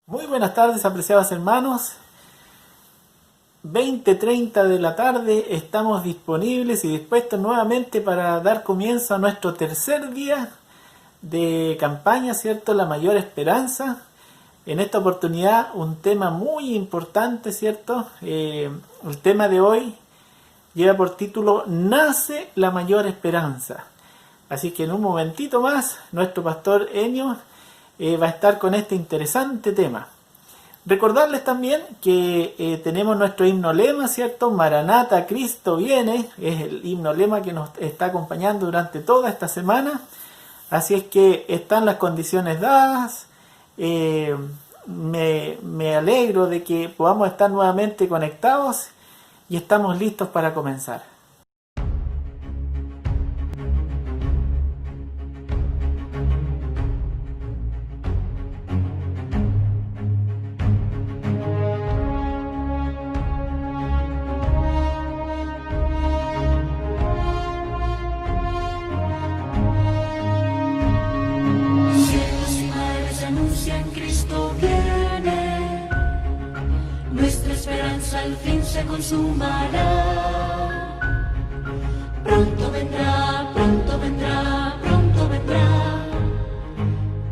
Muy buenas tardes, apreciados hermanos. 20:30 de la tarde, estamos disponibles y dispuestos nuevamente para dar comienzo a nuestro tercer día de campaña, ¿cierto? La mayor esperanza. En esta oportunidad un tema muy importante, ¿cierto? El tema de hoy lleva por título Nace la mayor esperanza. Así que en un momentito más nuestro pastor Enio va a estar con este interesante tema. Recordarles también que tenemos nuestro himno lema, ¿cierto? Maranata, Cristo viene. Es el himno lema que nos está acompañando durante toda esta semana. Así es que están las condiciones dadas. Me alegro de que podamos estar nuevamente conectados y estamos listos para comenzar. Al fin se consumará. Pronto vendrá, pronto vendrá, pronto vendrá.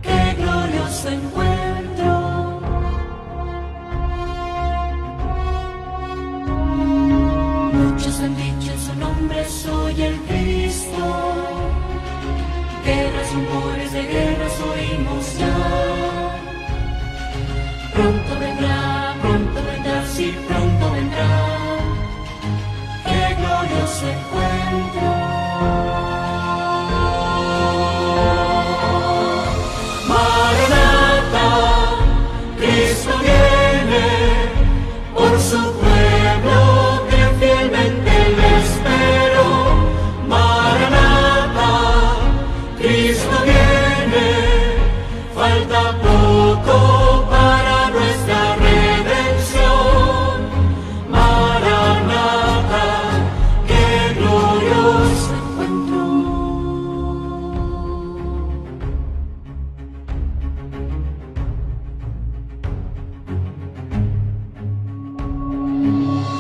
Qué glorioso encuentro. Muchos han dicho en su nombre soy el Cristo. Guerras, rumores de guerras oímos ya. Pronto vendrá, sí, pronto vendrá. Qué glorioso encuentro. Maranata, Cristo viene por su pueblo que fielmente le espero. Maranata, Cristo viene, falta poco para nuestra redención. Maranata, qué glorioso encuentro.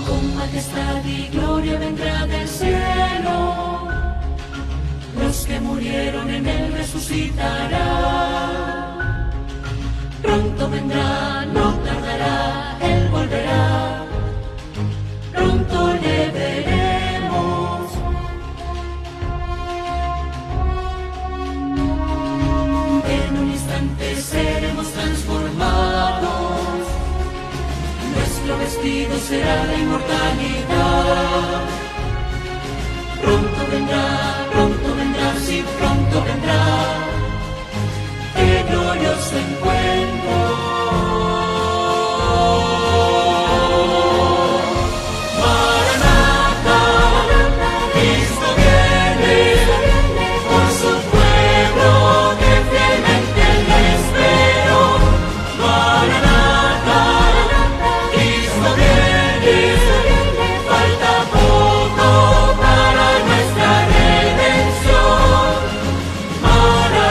Con majestad y gloria vendrá del cielo. Los que murieron en él resucitarán. Pronto vendrá, no tardará, él volverá. Pronto le veremos. En un instante seremos transformados. Nuestro vestido será la inmortalidad. Pronto vendrá, sí, pronto vendrá. Qué glorioso encuentro. Maranata, Cristo viene por su pueblo que fielmente le espero. Maranata, Cristo viene, falta poco para nuestra redención. Maranata,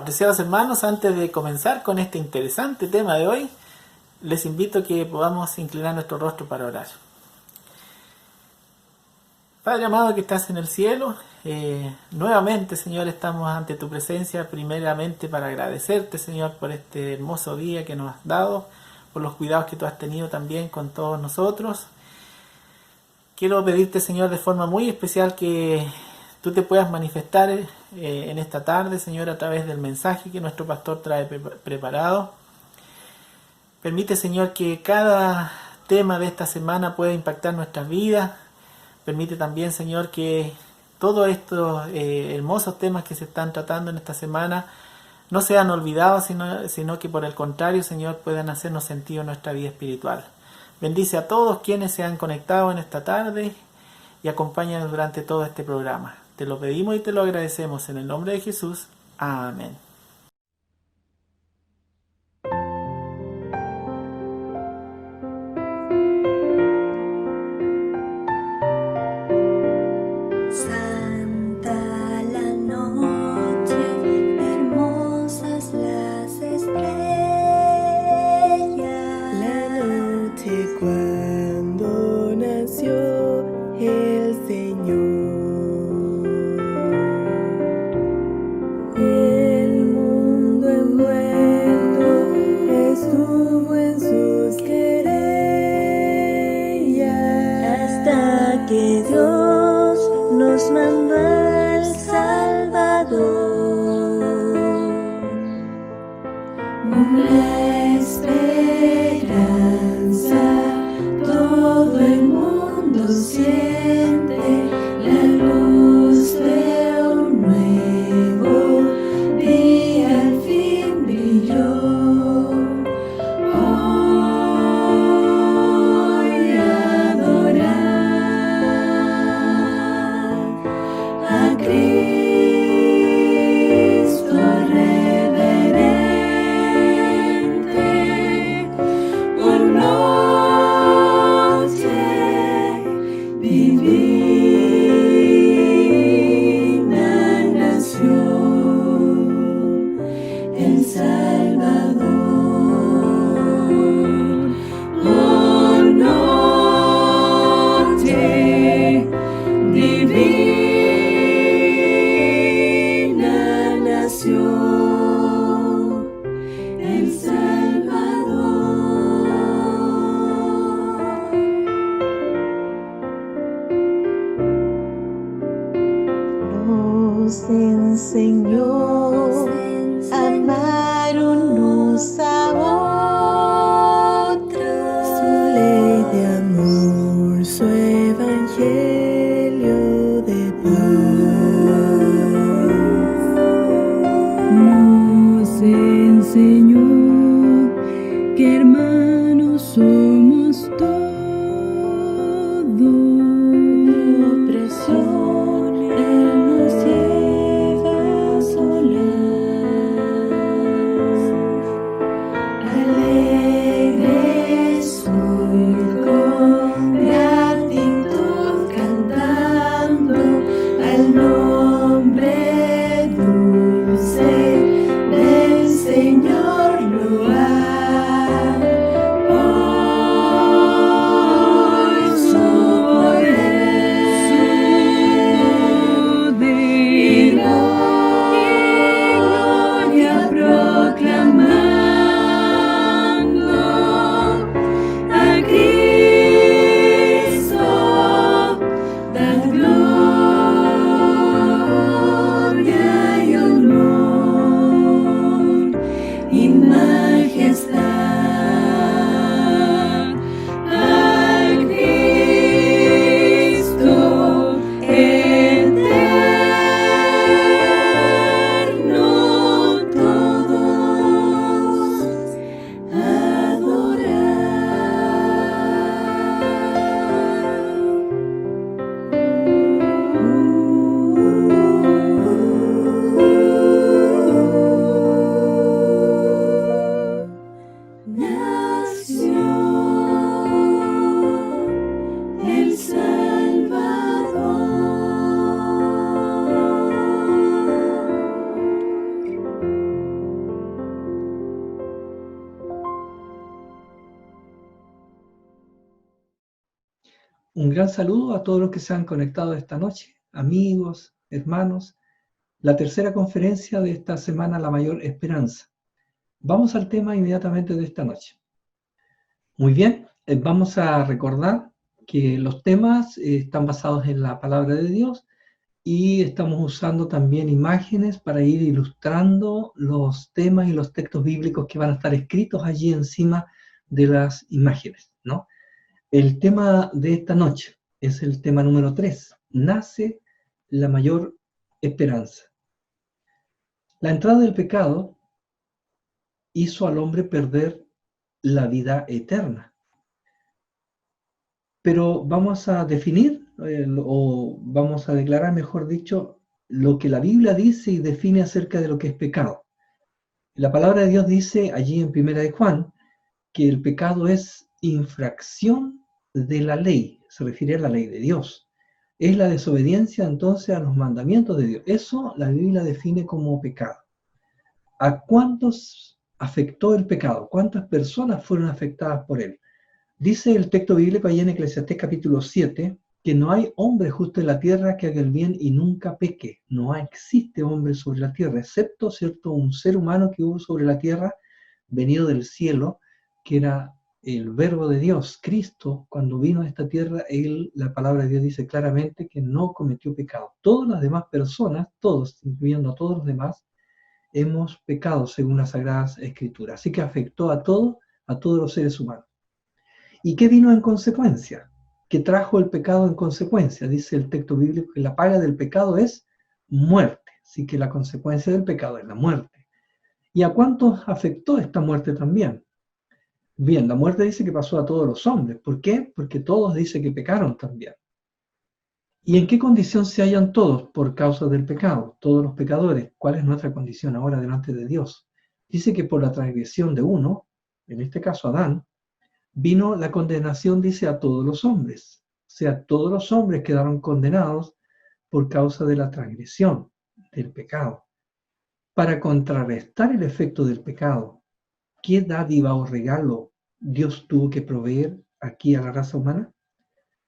apreciados hermanos, antes de comenzar con este interesante tema de hoy, les invito a que podamos inclinar nuestro rostro para orar. Padre amado que estás en el cielo, nuevamente, Señor, estamos ante tu presencia, primeramente para agradecerte, Señor, por este hermoso día que nos has dado, por los cuidados que tú has tenido también con todos nosotros. Quiero pedirte, Señor, de forma muy especial que tú te puedas manifestar en esta tarde, Señor, a través del mensaje que nuestro pastor trae preparado. Permite, Señor, que cada tema de esta semana pueda impactar nuestras vidas. Permite también, Señor, que todos estos hermosos temas que se están tratando en esta semana no sean olvidados, sino que por el contrario, Señor, puedan hacernos sentido en nuestra vida espiritual. Bendice a todos quienes se han conectado en esta tarde y acompáñanos durante todo este programa. Te lo pedimos y te lo agradecemos en el nombre de Jesús. Amén. Santa la noche, hermosas las estrellas. La noche cuando nació el Señor. El mundo envuelto estuvo en sus querellas Hasta que Dios nos mandó al Salvador. Una esperanza, todo el mundo siente la luz de un nuevo día al fin brilló. Hoy adorar a Cristo reverente, por noche vivir. Un gran saludo a todos los que se han conectado esta noche, amigos, hermanos. La tercera conferencia de esta semana, La Mayor Esperanza. Vamos al tema inmediatamente de esta noche. Muy bien, vamos a recordar que los temas están basados en la palabra de Dios y estamos usando también imágenes para ir ilustrando los temas y los textos bíblicos que van a estar escritos allí encima de las imágenes, ¿no? El tema de esta noche es el tema número 3. Nace la mayor esperanza. La entrada del pecado hizo al hombre perder la vida eterna. Pero vamos a definir, o vamos a declarar, mejor dicho, lo que la Biblia dice y define acerca de lo que es pecado. La palabra de Dios dice allí en 1 de Juan que el pecado es infracción de la ley, se refiere a la ley de Dios. Es la desobediencia entonces a los mandamientos de Dios. Eso la Biblia define como pecado. ¿A cuántos afectó el pecado? ¿Cuántas personas fueron afectadas por él? Dice el texto bíblico allí en Eclesiastés capítulo 7, que no hay hombre justo en la tierra que haga el bien y nunca peque. No existe hombre sobre la tierra, excepto, ¿cierto?, un ser humano que hubo sobre la tierra, venido del cielo, que era el verbo de Dios, Cristo. Cuando vino a esta tierra, la palabra de Dios dice claramente que no cometió pecado. Todas las demás personas, todos, incluyendo a todos los demás, hemos pecado según las Sagradas Escrituras. Así que afectó a todos los seres humanos. ¿Y qué vino en consecuencia? ¿Qué trajo el pecado en consecuencia? Dice el texto bíblico que la paga del pecado es muerte. Así que la consecuencia del pecado es la muerte. ¿Y a cuántos afectó esta muerte también? Bien, la muerte dice que pasó a todos los hombres. ¿Por qué? Porque todos dice que pecaron también. ¿Y en qué condición se hallan todos por causa del pecado? Todos los pecadores. ¿Cuál es nuestra condición ahora delante de Dios? Dice que por la transgresión de uno, en este caso Adán, vino la condenación, dice, a todos los hombres. O sea, todos los hombres quedaron condenados por causa de la transgresión, del pecado. Para contrarrestar el efecto del pecado, ¿qué dádiva o regalo Dios tuvo que proveer aquí a la raza humana?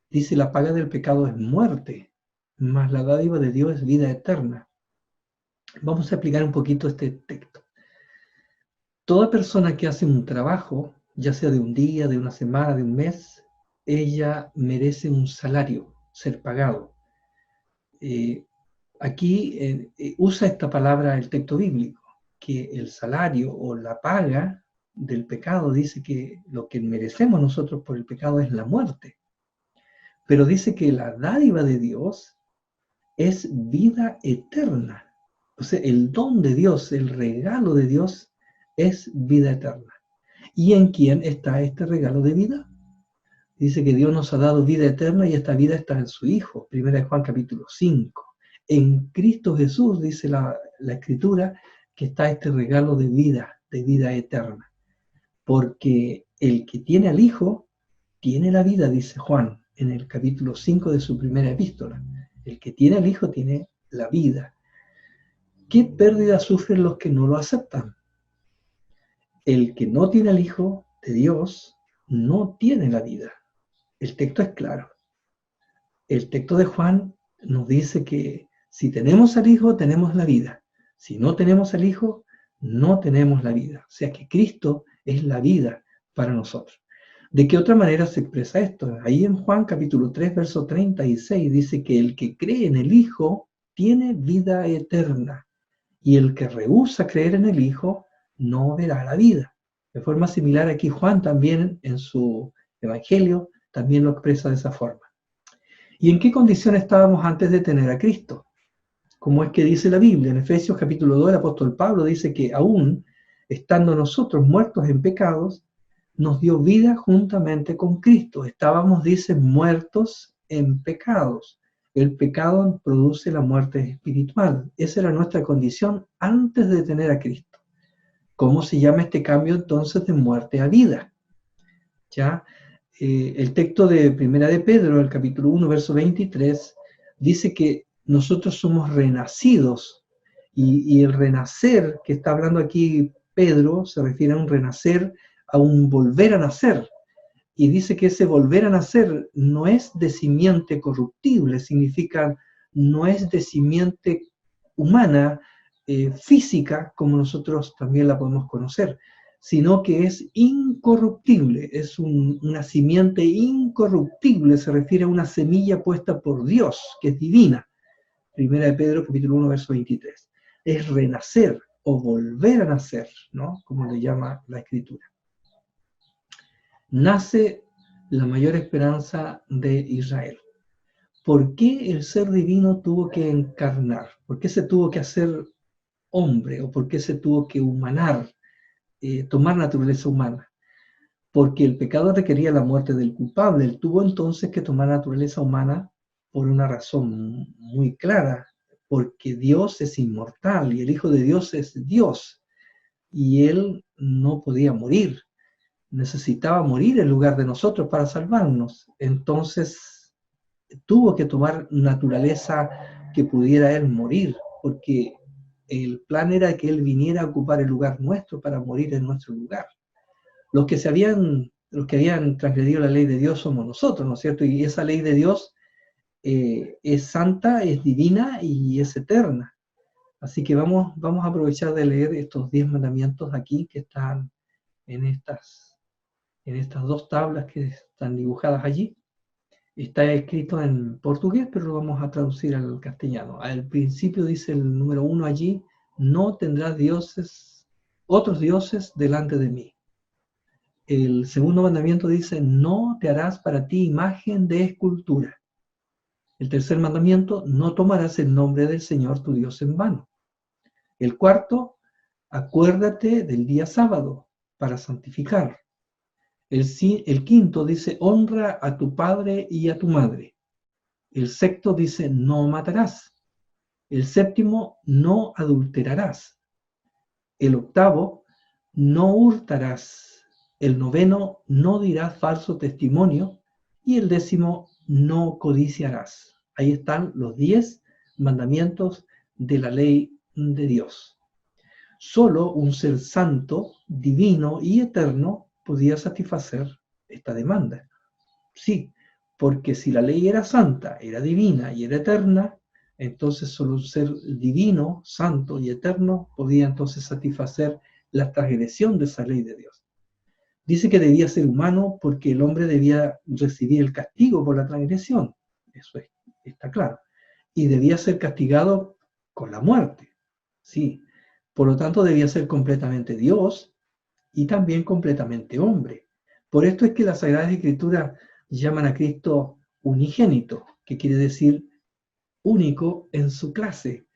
Dice, la paga del pecado es muerte, mas la dádiva de Dios es vida eterna. Vamos a explicar un poquito este texto. Toda persona que hace un trabajo, ya sea de un día, de una semana, de un mes, ella merece un salario, ser pagado. Aquí usa esta palabra el texto bíblico, que el salario o la paga del pecado dice que lo que merecemos nosotros por el pecado es la muerte. Pero dice que la dádiva de Dios es vida eterna. O sea, el don de Dios, el regalo de Dios es vida eterna. ¿Y en quién está este regalo de vida? Dice que Dios nos ha dado vida eterna y esta vida está en su Hijo. 1 Juan capítulo 5. En Cristo Jesús, dice la Escritura, que está este regalo de vida eterna. Porque el que tiene al Hijo, tiene la vida, dice Juan, en el capítulo 5 de su primera epístola. El que tiene al Hijo tiene la vida. ¿Qué pérdida sufren los que no lo aceptan? El que no tiene al Hijo de Dios no tiene la vida. El texto es claro. El texto de Juan nos dice que si tenemos al Hijo, tenemos la vida. Si no tenemos al Hijo, no tenemos la vida. O sea que Cristo es la vida para nosotros. ¿De qué otra manera se expresa esto? Ahí en Juan capítulo 3, verso 36, dice que el que cree en el Hijo tiene vida eterna. Y el que rehúsa creer en el Hijo no verá la vida. De forma similar aquí Juan también en su Evangelio también lo expresa de esa forma. ¿Y en qué condición estábamos antes de tener a Cristo? Como es que dice la Biblia, en Efesios capítulo 2 el apóstol Pablo dice que aún estando nosotros muertos en pecados, nos dio vida juntamente con Cristo. Estábamos, dice, muertos en pecados. El pecado produce la muerte espiritual. Esa era nuestra condición antes de tener a Cristo. ¿Cómo se llama este cambio entonces de muerte a vida? ¿Ya? El texto de Primera de Pedro, el capítulo 1, verso 23, dice que nosotros somos renacidos. Y el renacer que está hablando aquí Pedro se refiere a un renacer, a un volver a nacer. Y dice que ese volver a nacer no es de simiente corruptible, significa no es de simiente humana, física, como nosotros también la podemos conocer, sino que es incorruptible, es una simiente incorruptible, se refiere a una semilla puesta por Dios, que es divina. Primera de Pedro, capítulo 1, verso 23. Es renacer o volver a nacer, ¿no? Como le llama la Escritura. Nace la mayor esperanza de Israel. ¿Por qué el ser divino tuvo que encarnar? ¿Por qué se tuvo que hacer hombre? ¿O por qué se tuvo que humanar, tomar naturaleza humana? Porque el pecado requería la muerte del culpable. Él tuvo entonces que tomar naturaleza humana por una razón muy clara, porque Dios es inmortal y el Hijo de Dios es Dios, y Él no podía morir. Necesitaba morir en lugar de nosotros para salvarnos. Entonces tuvo que tomar naturaleza que pudiera Él morir, porque el plan era que Él viniera a ocupar el lugar nuestro para morir en nuestro lugar. Los que habían transgredido la ley de Dios somos nosotros, ¿no es cierto? Y esa ley de Dios es santa, es divina y es eterna. Así que vamos a aprovechar de leer estos 10 mandamientos aquí que están en estas 2 tablas que están dibujadas allí. Está escrito en portugués, pero lo vamos a traducir al castellano. Al principio dice el número 1 allí: no tendrás otros dioses delante de mí. El segundo mandamiento dice: no te harás para ti imagen de escultura. El tercer mandamiento: no tomarás el nombre del Señor tu Dios en vano. El cuarto: acuérdate del día sábado para santificarlo. El quinto dice: honra a tu padre y a tu madre. El sexto dice: no matarás. El séptimo: no adulterarás. El octavo: no hurtarás. El noveno: no dirás falso testimonio. Y el 10: no codiciarás. Ahí están los 10 mandamientos de la ley de Dios. Solo un ser santo, divino y eterno podía satisfacer esta demanda. Sí, porque si la ley era santa, era divina y era eterna, entonces solo un ser divino, santo y eterno podía entonces satisfacer la transgresión de esa ley de Dios. Dice que debía ser humano porque el hombre debía recibir el castigo por la transgresión. Eso está claro. Y debía ser castigado con la muerte. Sí. Por lo tanto, debía ser completamente Dios y también completamente hombre. Por esto es que las Sagradas Escrituras llaman a Cristo unigénito, que quiere decir único en su clase.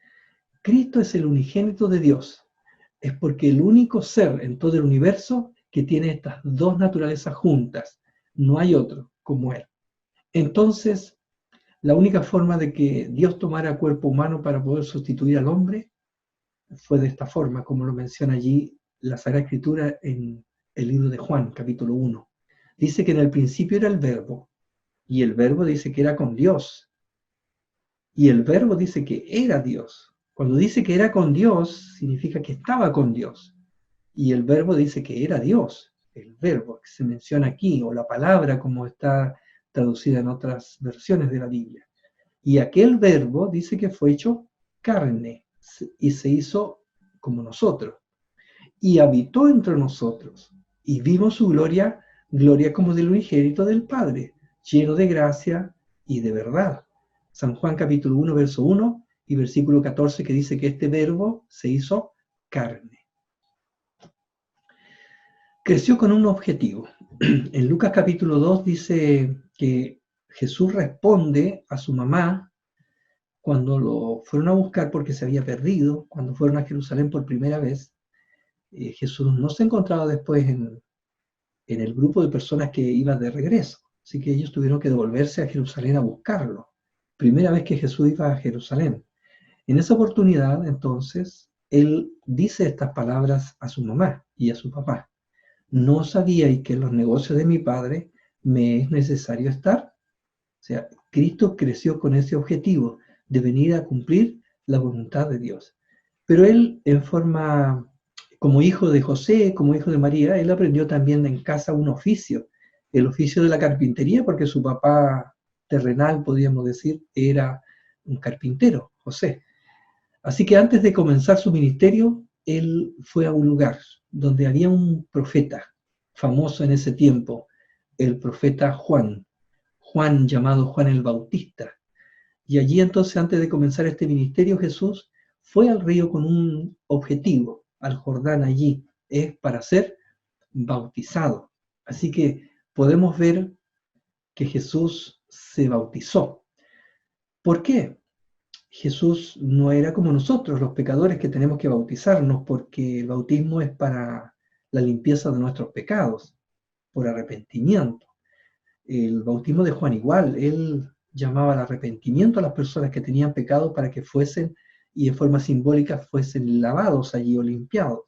Cristo es el unigénito de Dios. Es porque el único ser en todo el universo que tiene estas 2 naturalezas juntas. No hay otro como Él. Entonces, la única forma de que Dios tomara cuerpo humano para poder sustituir al hombre fue de esta forma, como lo menciona allí la Sagrada Escritura en el libro de Juan, capítulo 1. Dice que en el principio era el Verbo, y el Verbo dice que era con Dios, y el Verbo dice que era Dios. Cuando dice que era con Dios, significa que estaba con Dios, y el Verbo dice que era Dios, el Verbo que se menciona aquí, o la palabra como está traducida en otras versiones de la Biblia. Y aquel Verbo dice que fue hecho carne, y se hizo como nosotros, y habitó entre nosotros, y vimos su gloria, gloria como del unigénito del Padre, lleno de gracia y de verdad. San Juan capítulo 1, verso 1 y versículo 14, que dice que este Verbo se hizo carne. Creció con un objetivo. En Lucas capítulo 2 dice que Jesús responde a su mamá cuando lo fueron a buscar porque se había perdido, cuando fueron a Jerusalén por primera vez. Jesús no se encontraba después en el grupo de personas que iban de regreso, así que ellos tuvieron que devolverse a Jerusalén a buscarlo. Primera vez que Jesús iba a Jerusalén. En esa oportunidad, entonces, Él dice estas palabras a su mamá y a su papá: ¿no sabíais que en los negocios de mi Padre me es necesario estar? O sea, Cristo creció con ese objetivo de venir a cumplir la voluntad de Dios. Pero Él, en forma, como hijo de José, como hijo de María, Él aprendió también en casa un oficio, el oficio de la carpintería, porque su papá terrenal, podríamos decir, era un carpintero, José. Así que antes de comenzar su ministerio, él fue a un lugar donde había un profeta famoso en ese tiempo, el profeta Juan, llamado Juan el Bautista. Y allí entonces, antes de comenzar este ministerio, Jesús fue al río con un objetivo, al Jordán allí, es para ser bautizado. Así que podemos ver que Jesús se bautizó. ¿Por qué? Jesús no era como nosotros, los pecadores, que tenemos que bautizarnos, porque el bautismo es para la limpieza de nuestros pecados, por arrepentimiento. El bautismo de Juan igual, él llamaba al arrepentimiento a las personas que tenían pecado para que fuesen, y de forma simbólica, fuesen lavados allí o limpiados.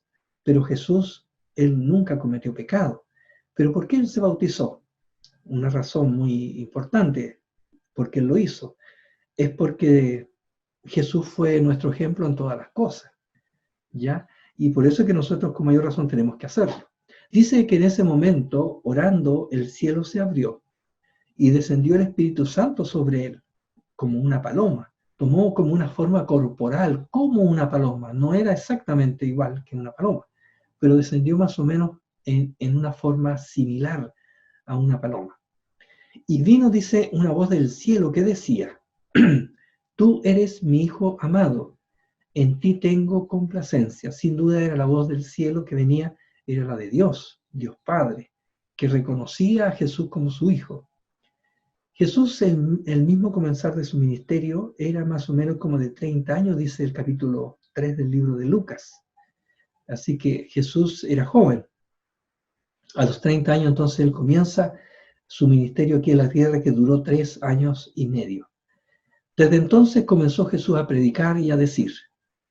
Pero Jesús, él nunca cometió pecado. ¿Pero por qué él se bautizó? Una razón muy importante, porque él lo hizo, es porque Jesús fue nuestro ejemplo en todas las cosas, ¿ya? Y por eso es que nosotros con mayor razón tenemos que hacerlo. Dice que en ese momento, orando, el cielo se abrió y descendió el Espíritu Santo sobre él, como una paloma. Tomó como una forma corporal, como una paloma. No era exactamente igual que una paloma, pero descendió más o menos en una forma similar a una paloma. Y vino, dice, una voz del cielo que decía: tú eres mi Hijo amado, en ti tengo complacencia. Sin duda era la voz del cielo que venía, era la de Dios, Dios Padre, que reconocía a Jesús como su Hijo. Jesús, el mismo comenzar de su ministerio, era más o menos como de 30 años, dice el capítulo 3 del libro de Lucas. Así que Jesús era joven. A los 30 años entonces él comienza su ministerio aquí en la tierra, que duró 3 años y medio. Desde entonces comenzó Jesús a predicar y a decir: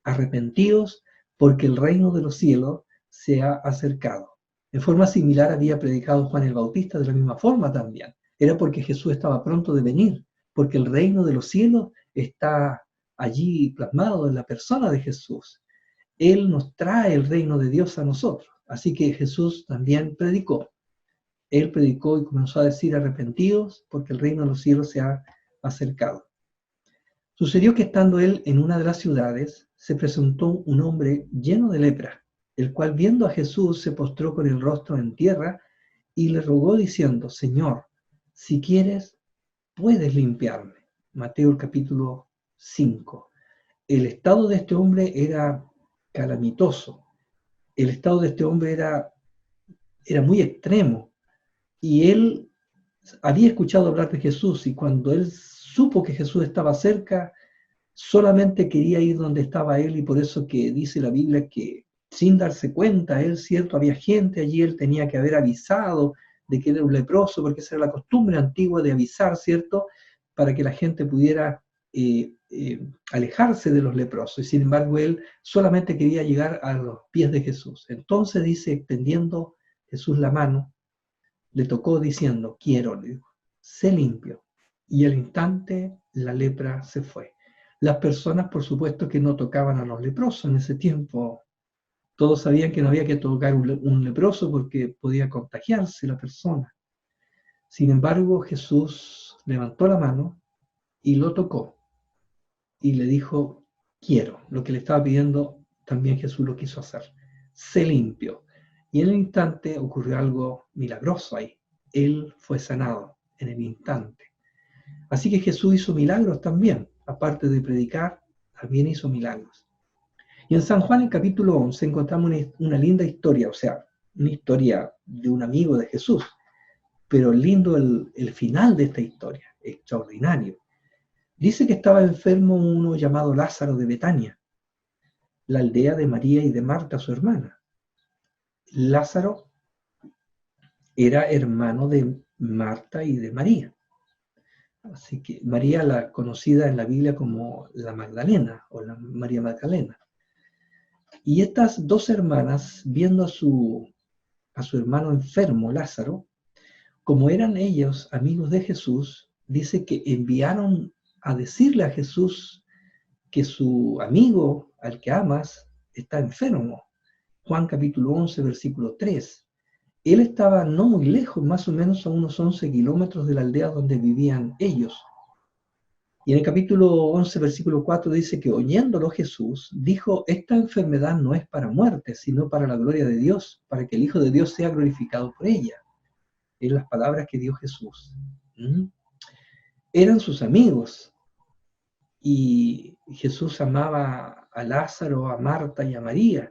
arrepentíos, porque el reino de los cielos se ha acercado. En forma similar había predicado Juan el Bautista, de la misma forma también. Era porque Jesús estaba pronto de venir, porque el reino de los cielos está allí plasmado en la persona de Jesús. Él nos trae el reino de Dios a nosotros. Así que Jesús también predicó. Él predicó y comenzó a decir: arrepentidos, porque el reino de los cielos se ha acercado. Sucedió que estando él en una de las ciudades, se presentó un hombre lleno de lepra, el cual, viendo a Jesús, se postró con el rostro en tierra y le rogó diciendo: Señor, si quieres, puedes limpiarme. Mateo el capítulo 5. El estado de este hombre era calamitoso. El estado de este hombre era muy extremo. Y él había escuchado hablar de Jesús, y cuando él supo que Jesús estaba cerca, solamente quería ir donde estaba él, y por eso que dice la Biblia que, sin darse cuenta, él, cierto, había gente allí, él tenía que haber avisado de que era un leproso, porque esa era la costumbre antigua de avisar, cierto, para que la gente pudiera alejarse de los leprosos. Y sin embargo él solamente quería llegar a los pies de Jesús. Entonces dice, extendiendo Jesús la mano, le tocó diciendo: quiero, le dijo, sé limpio. Y al instante la lepra se fue. Las personas, por supuesto, que no tocaban a los leprosos en ese tiempo. Todos sabían que no había que tocar un leproso porque podía contagiarse la persona. Sin embargo, Jesús levantó la mano y lo tocó. Y le dijo: quiero. Lo que le estaba pidiendo, también Jesús lo quiso hacer. Sé limpio. Y en el instante ocurrió algo milagroso ahí. Él fue sanado en el instante. Así que Jesús hizo milagros también. Aparte de predicar, también hizo milagros. Y en San Juan, en capítulo 11, encontramos una linda historia, o sea, una historia de un amigo de Jesús. Pero lindo el final de esta historia, extraordinario. Dice que estaba enfermo uno llamado Lázaro de Betania, la aldea de María y de Marta, su hermana. Lázaro era hermano de Marta y de María. Así que María, la conocida en la Biblia como la Magdalena o la María Magdalena. Y estas dos hermanas, viendo a su hermano enfermo, Lázaro, como eran ellos amigos de Jesús, dice que enviaron a decirle a Jesús que su amigo, al que amas, está enfermo. Juan capítulo 11, versículo 3. él estaba no muy lejos, más o menos a unos 11 kilómetros de la aldea donde vivían ellos. Y en el capítulo 11, versículo 4 dice que oyéndolo Jesús dijo, esta enfermedad no es para muerte, sino para la gloria de Dios, para que el Hijo de Dios sea glorificado por ella. Es las palabras que dio Jesús. Eran sus amigos. Y Jesús amaba a Lázaro, a Marta y a María.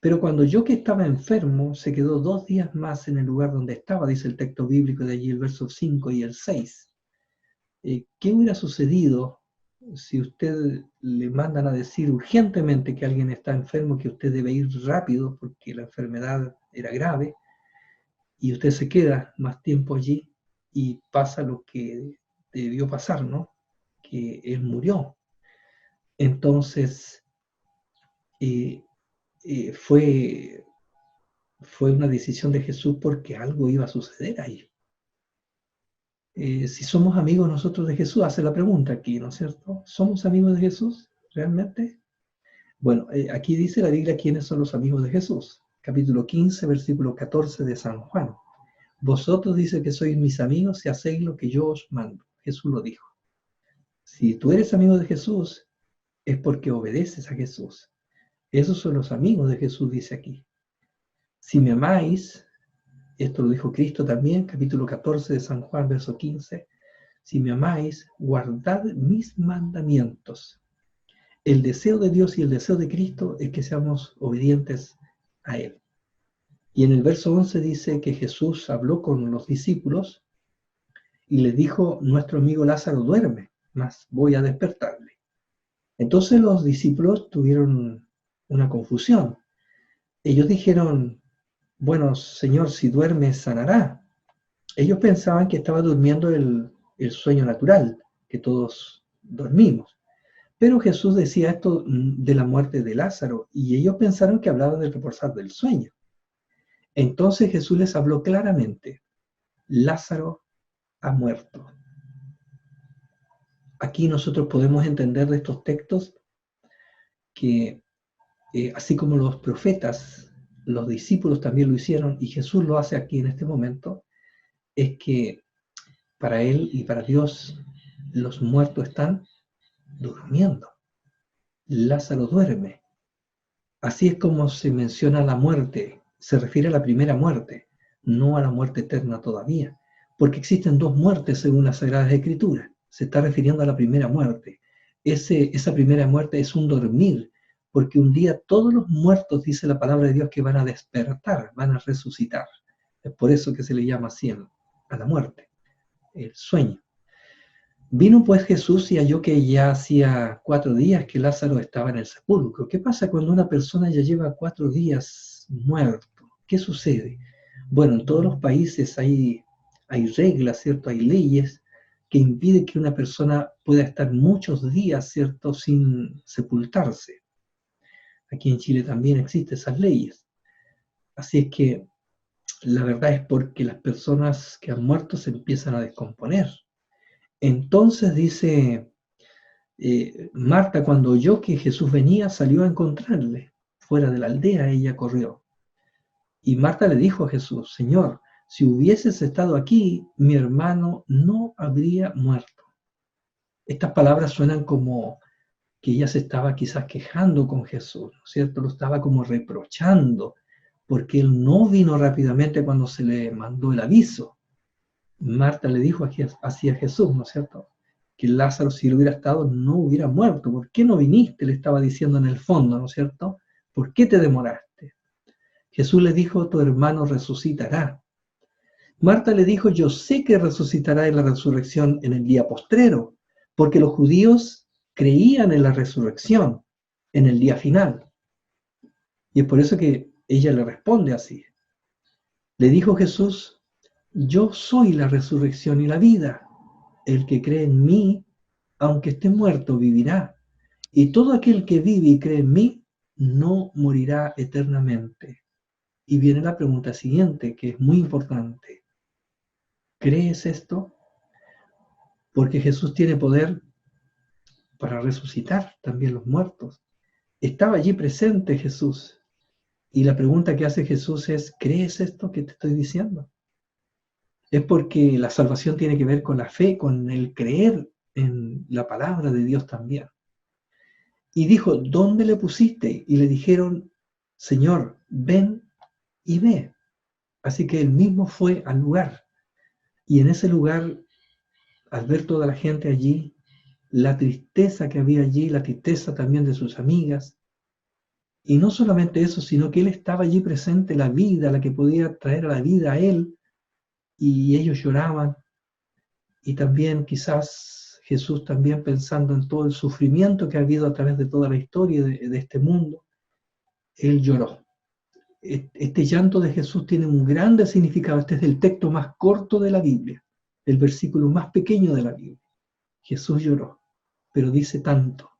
Pero cuando oyó que estaba enfermo, se quedó 2 días más en el lugar donde estaba, dice el texto bíblico de allí, el verso 5 y el 6. ¿Qué hubiera sucedido si usted le mandan a decir urgentemente que alguien está enfermo, que usted debe ir rápido porque la enfermedad era grave, y usted se queda más tiempo allí y pasa lo que debió pasar, ¿no? Que él murió. Entonces, fue una decisión de Jesús porque algo iba a suceder ahí. Si somos amigos nosotros de Jesús, hace la pregunta aquí, ¿no es cierto? ¿Somos amigos de Jesús realmente? Bueno, aquí dice la Biblia quiénes son los amigos de Jesús. Capítulo 15, versículo 14 de San Juan. Vosotros dice que sois mis amigos si hacéis lo que yo os mando. Jesús lo dijo. Si tú eres amigo de Jesús, es porque obedeces a Jesús. Esos son los amigos de Jesús, dice aquí. Si me amáis, esto lo dijo Cristo también, capítulo 14 de San Juan, verso 15. Si me amáis, guardad mis mandamientos. El deseo de Dios y el deseo de Cristo es que seamos obedientes a Él. Y en el verso 11 dice que Jesús habló con los discípulos y les dijo, nuestro amigo Lázaro duerme, mas voy a despertarle. Entonces los discípulos tuvieron una confusión. Ellos dijeron, bueno, Señor, si duerme, sanará. Ellos pensaban que estaba durmiendo el sueño natural, que todos dormimos. Pero Jesús decía esto de la muerte de Lázaro, y ellos pensaron que hablaba del reposar del sueño. Entonces Jesús les habló claramente, Lázaro ha muerto. Aquí nosotros podemos entender de estos textos que así como los profetas, los discípulos también lo hicieron, y Jesús lo hace aquí en este momento, es que para Él y para Dios los muertos están durmiendo. Lázaro duerme. Así es como se menciona la muerte, se refiere a la primera muerte, no a la muerte eterna todavía, porque existen 2 muertes según las Sagradas Escrituras. Se está refiriendo a la primera muerte. Esa primera muerte es un dormir, porque un día todos los muertos, dice la palabra de Dios, que van a despertar, van a resucitar. Es por eso que se le llama así a la muerte, el sueño. Vino pues Jesús y halló que ya hacía 4 días que Lázaro estaba en el sepulcro. ¿Qué pasa cuando una persona ya lleva 4 días muerto? ¿Qué sucede? Bueno, en todos los países hay reglas, ¿cierto? Hay leyes que impiden que una persona pueda estar muchos días, ¿cierto?, sin sepultarse. Aquí en Chile también existen esas leyes. Así es que la verdad es porque las personas que han muerto se empiezan a descomponer. Entonces dice Marta, cuando oyó que Jesús venía, salió a encontrarle. Fuera de la aldea ella corrió. Y Marta le dijo a Jesús, Señor, si hubieses estado aquí, mi hermano no habría muerto. Estas palabras suenan como que ella se estaba quizás quejando con Jesús, ¿no es cierto? Lo estaba como reprochando, porque él no vino rápidamente cuando se le mandó el aviso. Marta le dijo así a Jesús, ¿no es cierto? Que Lázaro, si él hubiera estado, no hubiera muerto. ¿Por qué no viniste? Le estaba diciendo en el fondo, ¿no es cierto? ¿Por qué te demoraste? Jesús le dijo, tu hermano resucitará. Marta le dijo, yo sé que resucitará en la resurrección en el día postrero, porque los judíos creían en la resurrección, en el día final. Y es por eso que ella le responde así. Le dijo Jesús, yo soy la resurrección y la vida. El que cree en mí, aunque esté muerto, vivirá. Y todo aquel que vive y cree en mí, no morirá eternamente. Y viene la pregunta siguiente, que es muy importante. ¿Crees esto? Porque Jesús tiene poder para resucitar también los muertos. Estaba allí presente Jesús. Y la pregunta que hace Jesús es, ¿crees esto que te estoy diciendo? Es porque la salvación tiene que ver con la fe, con el creer en la palabra de Dios también. Y dijo, ¿dónde le pusiste? Y le dijeron, Señor, ven y ve. Así que él mismo fue al lugar. Y en ese lugar, al ver toda la gente allí, la tristeza que había allí, la tristeza también de sus amigas, y no solamente eso, sino que él estaba allí presente, la vida, la que podía traer a la vida a él, y ellos lloraban. Y también quizás Jesús también pensando en todo el sufrimiento que ha habido a través de toda la historia de este mundo, él lloró. Este llanto de Jesús tiene un grande significado. Este es el texto más corto de la Biblia, el versículo más pequeño de la Biblia. Jesús lloró, pero dice tanto.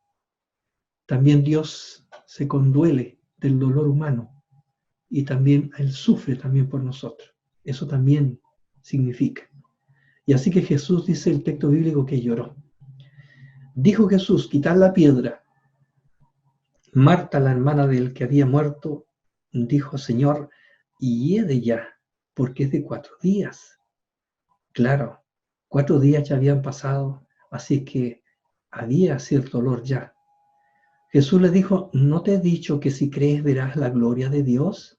También Dios se conduele del dolor humano y también Él sufre también por nosotros. Eso también significa. Y así que Jesús dice el texto bíblico que lloró. Dijo Jesús, quitad la piedra. Marta, la hermana del que había muerto, dijo, Señor, hiede ya, porque es de 4 días. Claro, 4 días ya habían pasado, así que había cierto olor ya. Jesús le dijo, ¿no te he dicho que si crees verás la gloria de Dios?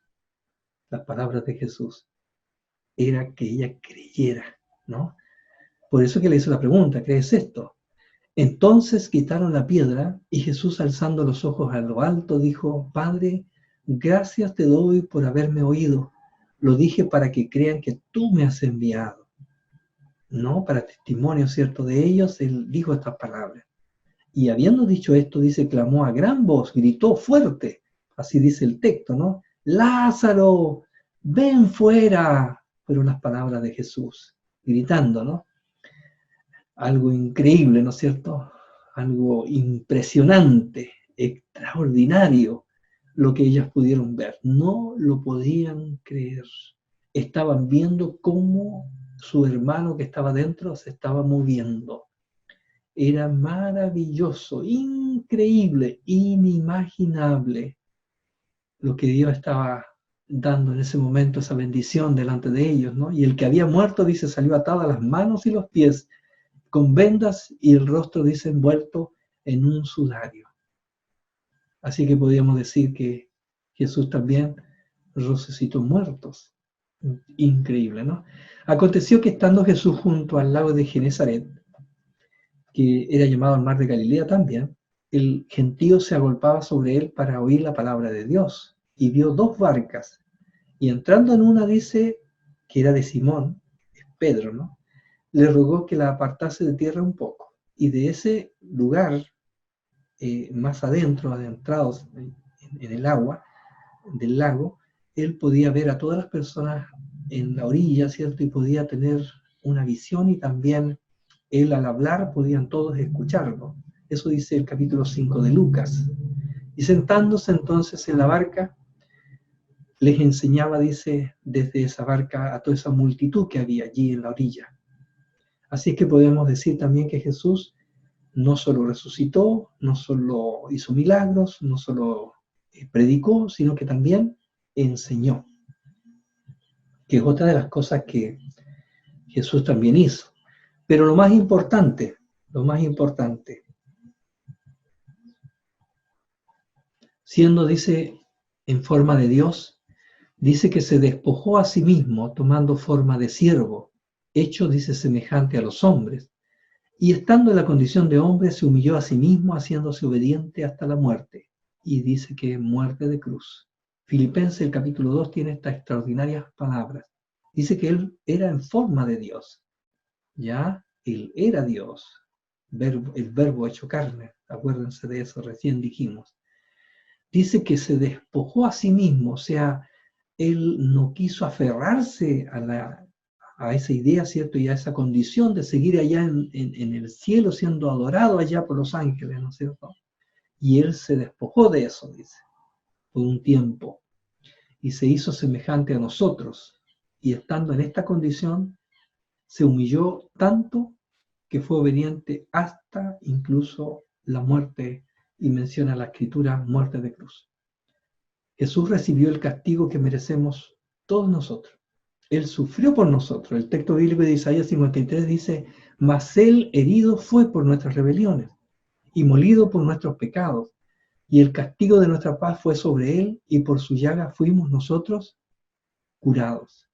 Las palabras de Jesús era que ella creyera, ¿no? Por eso que le hizo la pregunta, ¿crees esto? Entonces quitaron la piedra y Jesús, alzando los ojos a lo alto, dijo, Padre, gracias te doy por haberme oído. Lo dije para que crean que tú me has enviado. No, para testimonio cierto de ellos, él dijo estas palabras. Y habiendo dicho esto, dice, clamó a gran voz, gritó fuerte, así dice el texto, ¿no? Lázaro, ven fuera. Fueron las palabras de Jesús, gritando, ¿no? Algo increíble, ¿no es cierto? Algo impresionante, extraordinario, lo que ellas pudieron ver. No lo podían creer. Estaban viendo cómo su hermano que estaba dentro se estaba moviendo. Era maravilloso, increíble, inimaginable lo que Dios estaba dando en ese momento, esa bendición delante de ellos, ¿no? Y el que había muerto, dice, salió atado a las manos y los pies, con vendas, y el rostro, dice, envuelto en un sudario. Así que podríamos decir que Jesús también resucitó muertos. Increíble, ¿no? Aconteció que estando Jesús junto al lago de Genesaret, que era llamado el mar de Galilea también, el gentío se agolpaba sobre él para oír la palabra de Dios, y vio 2 barcas, y entrando en una, dice, que era de Simón, es Pedro, ¿no? Le rogó que la apartase de tierra un poco, y de ese lugar, más adentro, adentrados en el agua del lago, él podía ver a todas las personas en la orilla, ¿cierto? Y podía tener una visión, y también él al hablar podían todos escucharlo. Eso dice el capítulo 5 de Lucas. Y sentándose entonces en la barca, les enseñaba, dice, desde esa barca a toda esa multitud que había allí en la orilla. Así es que podemos decir también que Jesús no solo resucitó, no solo hizo milagros, no solo predicó, sino que también enseñó, que es otra de las cosas que Jesús también hizo. Pero lo más importante, siendo, dice, en forma de Dios, dice que se despojó a sí mismo, tomando forma de siervo, hecho, dice, semejante a los hombres, y estando en la condición de hombre, se humilló a sí mismo, haciéndose obediente hasta la muerte, y dice que muerte de cruz. Filipenses, el capítulo 2, tiene estas extraordinarias palabras. Dice que él era en forma de Dios, ¿ya? Él era Dios, el verbo hecho carne, acuérdense de eso, recién dijimos. Dice que se despojó a sí mismo, o sea, él no quiso aferrarse a esa idea, ¿cierto? Y a esa condición de seguir allá en el cielo, siendo adorado allá por los ángeles, ¿no es cierto? Y él se despojó de eso, dice, por un tiempo, y se hizo semejante a nosotros, y estando en esta condición, se humilló tanto que fue obediente hasta incluso la muerte, y menciona la Escritura, muerte de cruz. Jesús recibió el castigo que merecemos todos nosotros. Él sufrió por nosotros. El texto bíblico de Isaías 53 dice, mas Él herido fue por nuestras rebeliones y molido por nuestros pecados. Y el castigo de nuestra paz fue sobre Él, y por su llaga fuimos nosotros curados.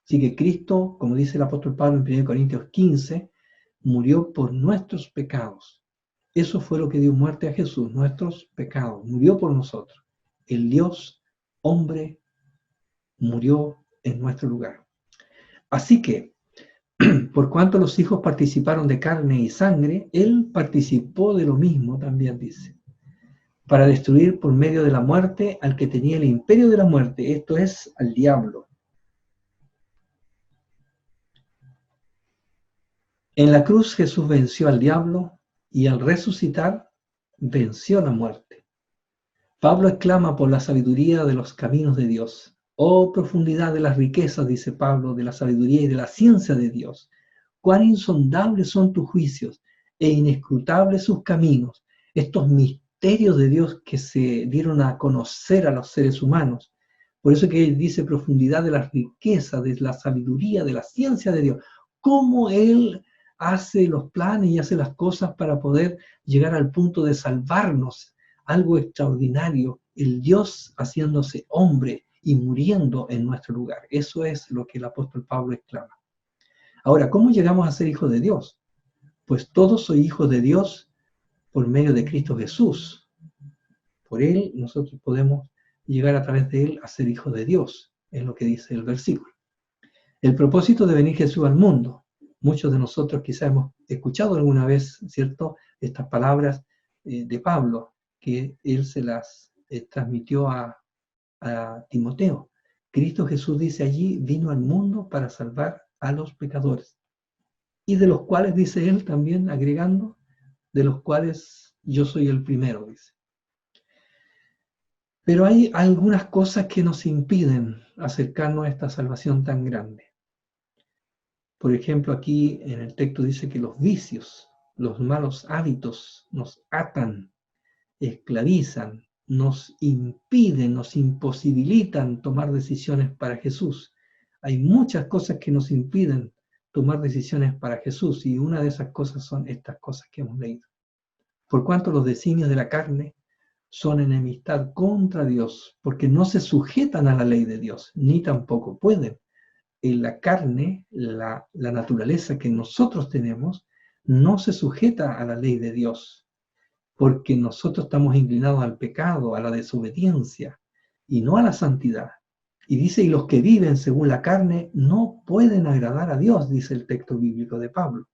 Así que Cristo, como dice el apóstol Pablo en 1 Corintios 15, murió por nuestros pecados. Eso fue lo que dio muerte a Jesús, nuestros pecados. Murió por nosotros. El Dios hombre murió en nuestro lugar. Así que, por cuanto los hijos participaron de carne y sangre, Él participó de lo mismo, también dice, para destruir por medio de la muerte al que tenía el imperio de la muerte, esto es, al diablo. En la cruz Jesús venció al diablo y al resucitar venció la muerte. Pablo exclama por la sabiduría de los caminos de Dios. Oh profundidad de las riquezas, dice Pablo, de la sabiduría y de la ciencia de Dios. Cuán insondables son tus juicios e inescrutables sus caminos. Estos misterios de Dios que se dieron a conocer a los seres humanos. Por eso que él dice profundidad de las riquezas, de la sabiduría, de la ciencia de Dios. Cómo Él hace los planes y hace las cosas para poder llegar al punto de salvarnos. Algo extraordinario. El Dios haciéndose hombre y muriendo en nuestro lugar. Eso es lo que el apóstol Pablo exclama. Ahora, ¿cómo llegamos a ser hijos de Dios? Pues todos sois hijos de Dios por medio de Cristo Jesús. Por Él nosotros podemos llegar a través de Él a ser hijos de Dios, es lo que dice el versículo. El propósito de venir Jesús al mundo. Muchos de nosotros quizás hemos escuchado alguna vez, ¿cierto?, estas palabras de Pablo, que él se las transmitió a Timoteo. Cristo Jesús dice allí, vino al mundo para salvar a los pecadores. Y de los cuales, dice él también, agregando, de los cuales yo soy el primero, dice. Pero hay algunas cosas que nos impiden acercarnos a esta salvación tan grande. Por ejemplo, aquí en el texto dice que los vicios, los malos hábitos nos atan, esclavizan, nos impiden, nos imposibilitan tomar decisiones para Jesús. Hay muchas cosas que nos impiden tomar decisiones para Jesús, y una de esas cosas son estas cosas que hemos leído. Por cuanto los designios de la carne son enemistad contra Dios, porque no se sujetan a la ley de Dios, ni tampoco pueden. En la carne, la naturaleza que nosotros tenemos, no se sujeta a la ley de Dios, porque nosotros estamos inclinados al pecado, a la desobediencia, y no a la santidad. Y dice, y los que viven según la carne no pueden agradar a Dios, dice el texto bíblico de Pablo.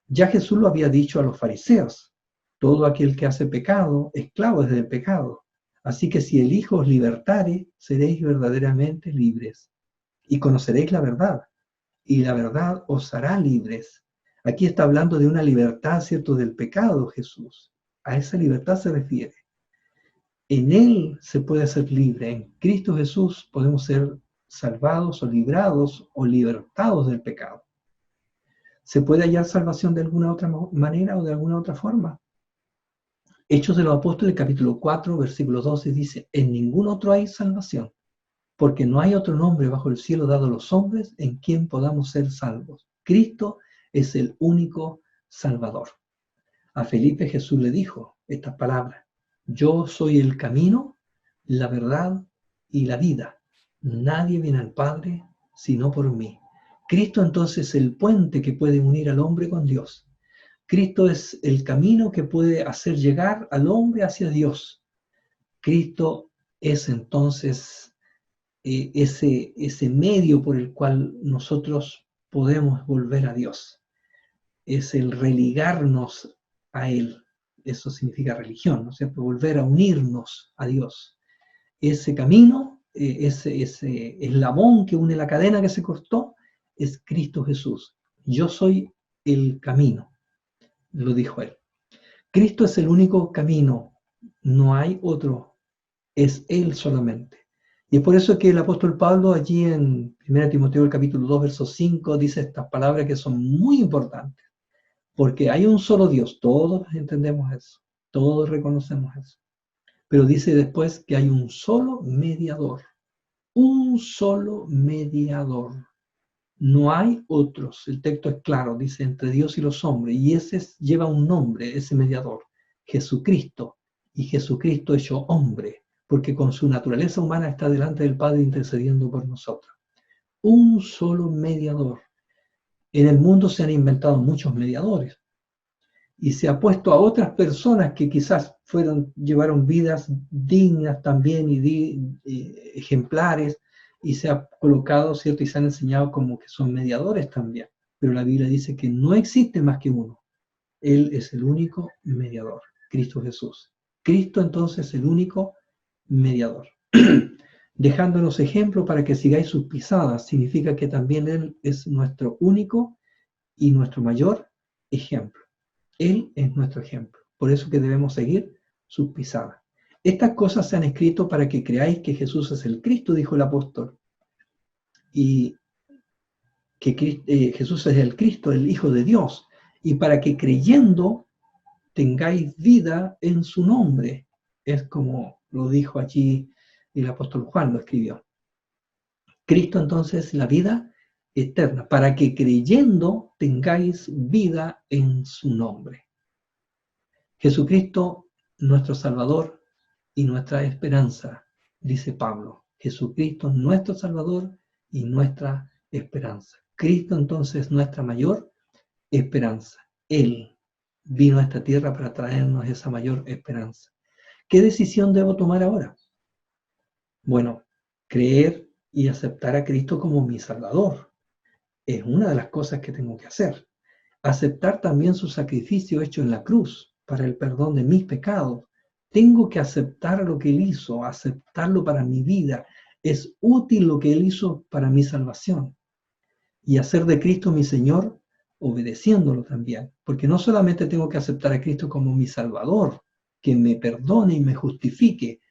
Ya Jesús lo había dicho a los fariseos, todo aquel que hace pecado, esclavo es del pecado. Así que si el Hijo os libertare, seréis verdaderamente libres. Y conoceréis la verdad, y la verdad os hará libres. Aquí está hablando de una libertad, ¿cierto?, del pecado, Jesús. A esa libertad se refiere. En Él se puede ser libre. En Cristo Jesús podemos ser salvados o librados o libertados del pecado. ¿Se puede hallar salvación de alguna otra manera o de alguna otra forma? Hechos de los Apóstoles, capítulo 4, versículo 12, dice, en ningún otro hay salvación, porque no hay otro nombre bajo el cielo dado a los hombres en quien podamos ser salvos. Cristo es el único Salvador. A Felipe Jesús le dijo estas palabras, yo soy el camino, la verdad y la vida. Nadie viene al Padre sino por mí. Cristo entonces es el puente que puede unir al hombre con Dios. Cristo es el camino que puede hacer llegar al hombre hacia Dios. Cristo es entonces ese medio por el cual nosotros podemos volver a Dios. Es el religarnos a Él. Eso significa religión, ¿no es cierto? Volver a unirnos a Dios. Ese camino, ese eslabón que une la cadena que se cortó, es Cristo Jesús. Yo soy el camino, lo dijo Él. Cristo es el único camino, no hay otro, es Él solamente. Y es por eso que el apóstol Pablo allí en 1 Timoteo, el capítulo 2, verso 5, dice estas palabras que son muy importantes. Porque hay un solo Dios, todos entendemos eso, todos reconocemos eso. Pero dice después que hay un solo mediador. Un solo mediador. No hay otros. El texto es claro, dice entre Dios y los hombres. Y lleva un nombre, ese mediador, Jesucristo. Y Jesucristo hecho hombre, porque con su naturaleza humana está delante del Padre intercediendo por nosotros. Un solo mediador. En el mundo se han inventado muchos mediadores. Y se ha puesto a otras personas que quizás llevaron vidas dignas también y ejemplares, y se ha colocado, ¿cierto? Y se han enseñado como que son mediadores también. Pero la Biblia dice que no existe más que uno. Él es el único mediador, Cristo Jesús. Cristo entonces es el único mediador. Dejándonos ejemplo para que sigáis sus pisadas, significa que también Él es nuestro único y nuestro mayor ejemplo. Él es nuestro ejemplo. Por eso que debemos seguir sus pisadas. Estas cosas se han escrito para que creáis que Jesús es el Cristo, dijo el apóstol. Y que Jesús es el Cristo, el Hijo de Dios. Y para que creyendo tengáis vida en su nombre. Es como lo dijo allí el apóstol Juan, lo escribió. Cristo entonces la vida eterna, para que creyendo tengáis vida en su nombre. Jesucristo, nuestro Salvador y nuestra esperanza, dice Pablo. Jesucristo, nuestro Salvador y nuestra esperanza. Cristo entonces nuestra mayor esperanza. Él vino a esta tierra para traernos esa mayor esperanza. ¿Qué decisión debo tomar ahora? Bueno, creer y aceptar a Cristo como mi Salvador. Es una de las cosas que tengo que hacer. Aceptar también su sacrificio hecho en la cruz para el perdón de mis pecados. Tengo que aceptar lo que Él hizo, aceptarlo para mi vida. Es útil lo que Él hizo para mi salvación. Y hacer de Cristo mi Señor, obedeciéndolo también. Porque no solamente tengo que aceptar a Cristo como mi Salvador, que me perdone y me justifique.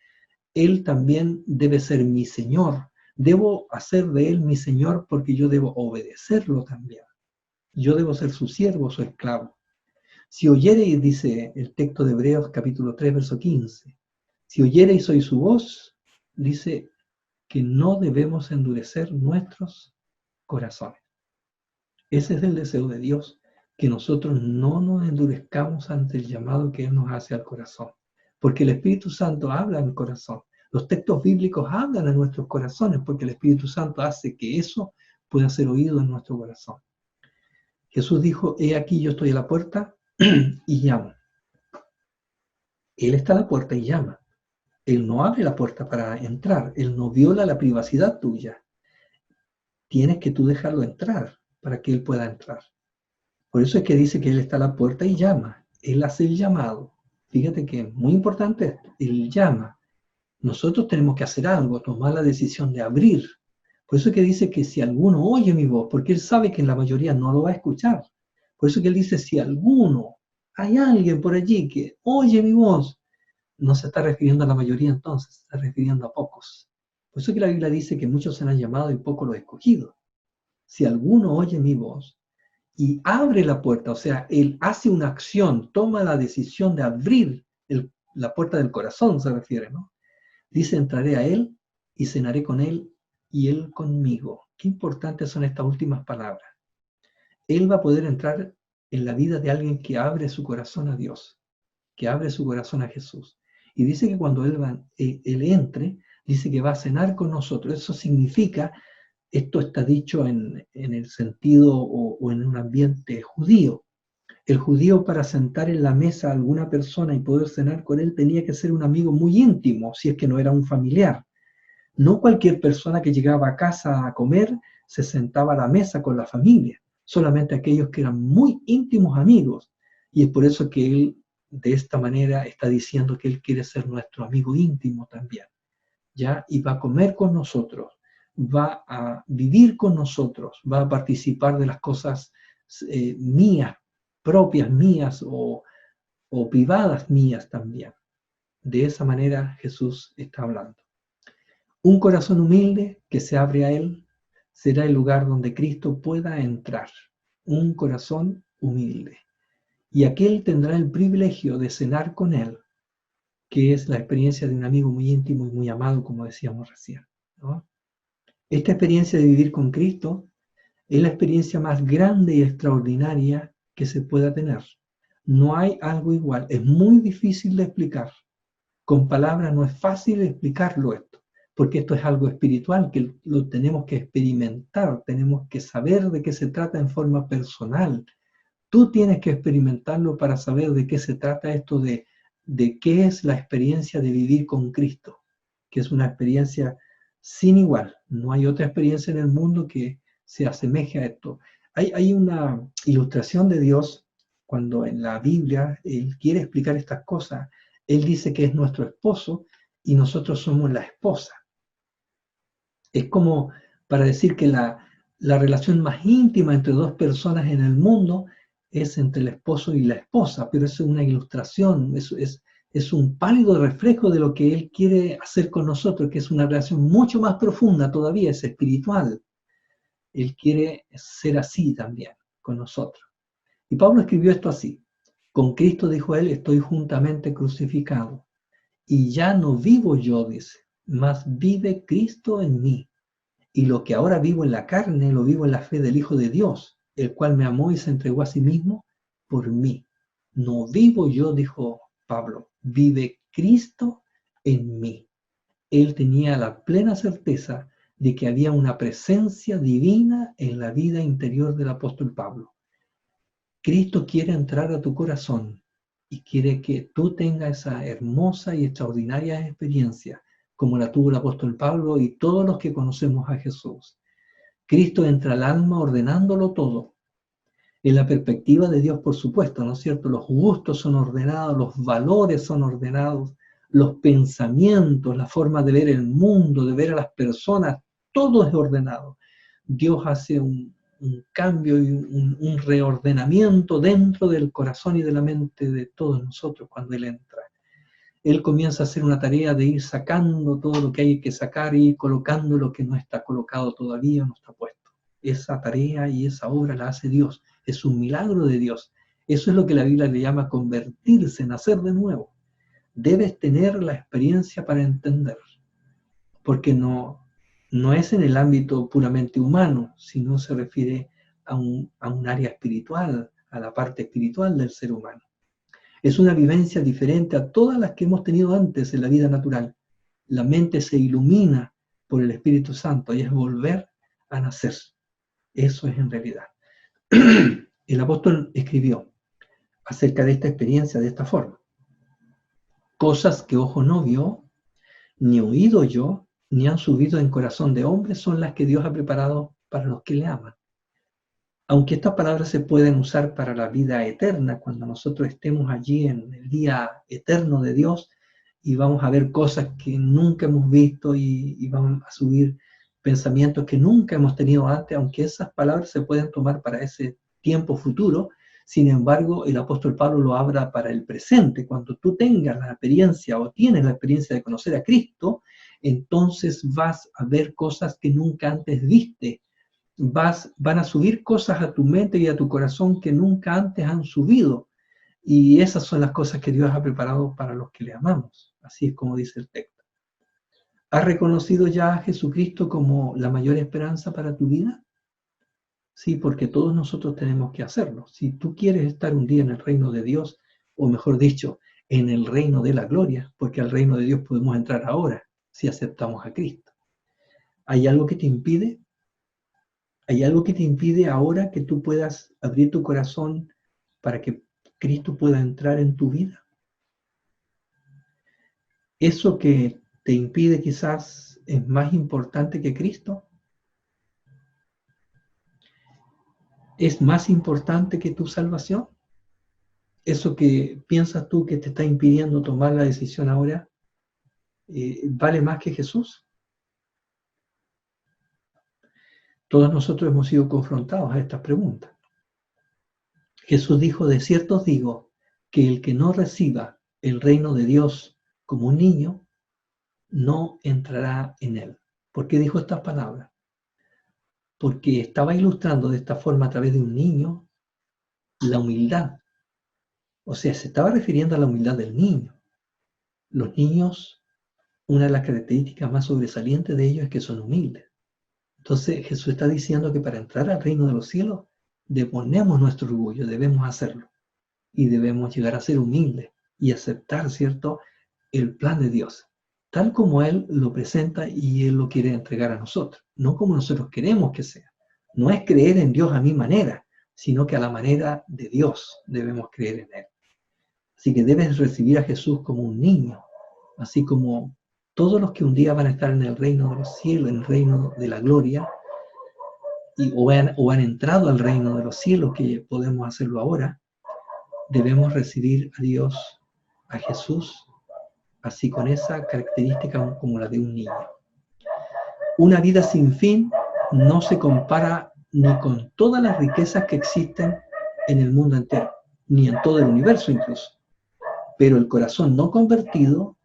Él también debe ser mi Señor. Debo hacer de Él mi Señor porque yo debo obedecerlo también. Yo debo ser su siervo, su esclavo. Si oyereis, dice el texto de Hebreos capítulo 3, verso 15, si oyereis hoy su voz, dice que no debemos endurecer nuestros corazones. Ese es el deseo de Dios, que nosotros no nos endurezcamos ante el llamado que Él nos hace al corazón. Porque el Espíritu Santo habla en el corazón. Los textos bíblicos hablan en nuestros corazones porque el Espíritu Santo hace que eso pueda ser oído en nuestro corazón. Jesús dijo, he aquí yo estoy a la puerta y llamo. Él está a la puerta y llama. Él no abre la puerta para entrar. Él no viola la privacidad tuya. Tienes que tú dejarlo entrar para que Él pueda entrar. Por eso es que dice que Él está a la puerta y llama. Él hace el llamado. Fíjate que es muy importante esto. Él llama. Nosotros tenemos que hacer algo, tomar la decisión de abrir. Por eso es que dice que si alguno oye mi voz, porque Él sabe que en la mayoría no lo va a escuchar. Por eso es que Él dice, si alguno, hay alguien por allí que oye mi voz, no se está refiriendo a la mayoría entonces, se está refiriendo a pocos. Por eso es que la Biblia dice que muchos serán llamados y pocos los escogidos. Si alguno oye mi voz y abre la puerta, o sea, Él hace una acción, toma la decisión de abrir la puerta del corazón, se refiere, ¿no? Dice, entraré a Él y cenaré con Él y Él conmigo. Qué importantes son estas últimas palabras. Él va a poder entrar en la vida de alguien que abre su corazón a Dios, que abre su corazón a Jesús. Y dice que cuando Él entre, dice que va a cenar con nosotros. Eso significa, esto está dicho en el sentido o en un ambiente judío. El judío, para sentar en la mesa a alguna persona y poder cenar con él, tenía que ser un amigo muy íntimo, si es que no era un familiar. No cualquier persona que llegaba a casa a comer se sentaba a la mesa con la familia, solamente aquellos que eran muy íntimos amigos. Y es por eso que Él, de esta manera, está diciendo que Él quiere ser nuestro amigo íntimo también, ¿ya? Y va a comer con nosotros, va a vivir con nosotros, va a participar de las cosas mías, propias mías o privadas mías también. De esa manera Jesús está hablando. Un corazón humilde que se abre a Él será el lugar donde Cristo pueda entrar. Un corazón humilde. Y aquel tendrá el privilegio de cenar con Él que es la experiencia de un amigo muy íntimo y muy amado, como decíamos recién, ¿no? Esta experiencia de vivir con Cristo es la experiencia más grande y extraordinaria que se pueda tener. No hay algo igual, es muy difícil de explicar. Con palabras no es fácil explicarlo esto, porque esto es algo espiritual que lo tenemos que experimentar, tenemos que saber de qué se trata en forma personal. Tú tienes que experimentarlo para saber de qué se trata esto de qué es la experiencia de vivir con Cristo, que es una experiencia sin igual. No hay otra experiencia en el mundo que se asemeje a esto. Hay una ilustración de Dios cuando en la Biblia Él quiere explicar estas cosas. Él dice que es nuestro esposo y nosotros somos la esposa. Es como para decir que la relación más íntima entre dos personas en el mundo es entre el esposo y la esposa, pero eso es una ilustración, es un pálido reflejo de lo que Él quiere hacer con nosotros, que es una relación mucho más profunda todavía, es espiritual. Él quiere ser así también con nosotros. Y Pablo escribió esto así: con Cristo, dijo él, estoy juntamente crucificado. Y ya no vivo yo, dice, mas vive Cristo en mí. Y lo que ahora vivo en la carne, lo vivo en la fe del Hijo de Dios, el cual me amó y se entregó a sí mismo por mí. No vivo yo, dijo Pablo, vive Cristo en mí. Él tenía la plena certeza de que había una presencia divina en la vida interior del apóstol Pablo. Cristo quiere entrar a tu corazón y quiere que tú tengas esa hermosa y extraordinaria experiencia como la tuvo el apóstol Pablo y todos los que conocemos a Jesús. Cristo entra al alma ordenándolo todo. En la perspectiva de Dios, por supuesto, ¿no es cierto? Los gustos son ordenados, los valores son ordenados, los pensamientos, la forma de ver el mundo, de ver a las personas, todo es ordenado. Dios hace un cambio y un reordenamiento dentro del corazón y de la mente de todos nosotros cuando Él entra. Él comienza a hacer una tarea de ir sacando todo lo que hay que sacar y ir colocando lo que no está colocado todavía, no está puesto. Esa tarea y esa obra la hace Dios. Es un milagro de Dios. Eso es lo que la Biblia le llama convertirse, nacer de nuevo. Debes tener la experiencia para entender, porque no es en el ámbito puramente humano, sino se refiere a un área espiritual, a la parte espiritual del ser humano. Es una vivencia diferente a todas las que hemos tenido antes en la vida natural. La mente se ilumina por el Espíritu Santo y es volver a nacer. Eso es en realidad. El apóstol escribió acerca de esta experiencia de esta forma: cosas que ojo no vio, ni oído yo, ni han subido en corazón de hombre, son las que Dios ha preparado para los que le aman. Aunque estas palabras se pueden usar para la vida eterna, cuando nosotros estemos allí en el día eterno de Dios y vamos a ver cosas que nunca hemos visto y vamos a subir pensamientos que nunca hemos tenido antes, aunque esas palabras se pueden tomar para ese tiempo futuro, sin embargo, el apóstol Pablo lo habla para el presente. Cuando tú tengas la experiencia o tienes la experiencia de conocer a Cristo, entonces vas a ver cosas que nunca antes viste. Van a subir cosas a tu mente y a tu corazón que nunca antes han subido. Y esas son las cosas que Dios ha preparado para los que le amamos. Así es como dice el texto. ¿Has reconocido ya a Jesucristo como la mayor esperanza para tu vida? Sí, porque todos nosotros tenemos que hacerlo. Si tú quieres estar un día en el reino de Dios, o mejor dicho, en el reino de la gloria, porque al reino de Dios podemos entrar ahora, si aceptamos a Cristo. ¿Hay algo que te impide? ¿Hay algo que te impide ahora que tú puedas abrir tu corazón para que Cristo pueda entrar en tu vida? ¿Eso que te impide quizás es más importante que Cristo? ¿Es más importante que tu salvación? ¿Eso que piensas tú que te está impidiendo tomar la decisión ahora vale más que Jesús? Todos nosotros hemos sido confrontados a estas preguntas. Jesús dijo: de cierto os digo, que el que no reciba el reino de Dios como un niño, no entrará en él. ¿Por qué dijo estas palabras? Porque estaba ilustrando de esta forma a través de un niño la humildad. O sea, se estaba refiriendo a la humildad del niño. Los niños, una de las características más sobresalientes de ellos es que son humildes. Entonces Jesús está diciendo que para entrar al reino de los cielos deponemos nuestro orgullo, debemos hacerlo. Y debemos llegar a ser humildes y aceptar, ¿cierto?, el plan de Dios, tal como Él lo presenta y Él lo quiere entregar a nosotros, no como nosotros queremos que sea. No es creer en Dios a mi manera, sino que a la manera de Dios debemos creer en Él. Así que debes recibir a Jesús como un niño, así como todos los que un día van a estar en el reino de los cielos, en el reino de la gloria, o han entrado al reino de los cielos, que podemos hacerlo ahora. Debemos recibir a Dios, a Jesús, así con esa característica como la de un niño. Una vida sin fin no se compara ni con todas las riquezas que existen en el mundo entero, ni en todo el universo incluso. Pero el corazón no convertido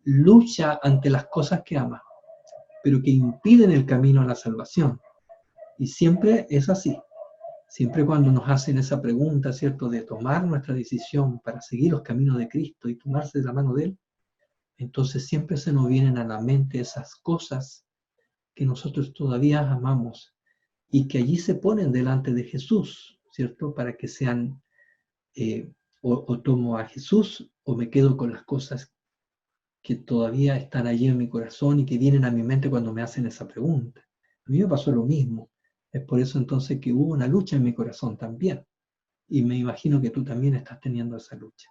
lucha ante las cosas que ama, pero que impiden el camino a la salvación. Y siempre es así. Siempre cuando nos hacen esa pregunta, ¿cierto?, de tomar nuestra decisión para seguir los caminos de Cristo y tomarse de la mano de Él, entonces siempre se nos vienen a la mente esas cosas que nosotros todavía amamos y que allí se ponen delante de Jesús, ¿cierto?, para que sean, o tomo a Jesús o me quedo con las cosas que todavía están allí en mi corazón y que vienen a mi mente cuando me hacen esa pregunta. A mí me pasó lo mismo. Es por eso entonces que hubo una lucha en mi corazón también. Y me imagino que tú también estás teniendo esa lucha.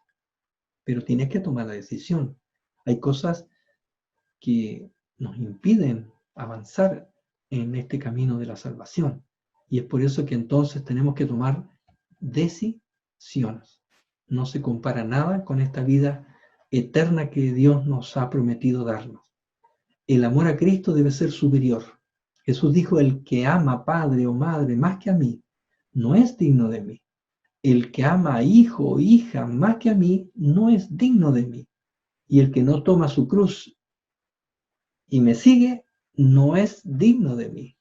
Pero tienes que tomar la decisión. Hay cosas que nos impiden avanzar en este camino de la salvación. Y es por eso que entonces tenemos que tomar decisiones. No se compara nada con esta vida eterna que Dios nos ha prometido darnos. El amor a Cristo debe ser superior. Jesús dijo, el que ama padre o madre más que a mí, no es digno de mí. El que ama a hijo o hija más que a mí, no es digno de mí. Y el que no toma su cruz y me sigue, no es digno de mí.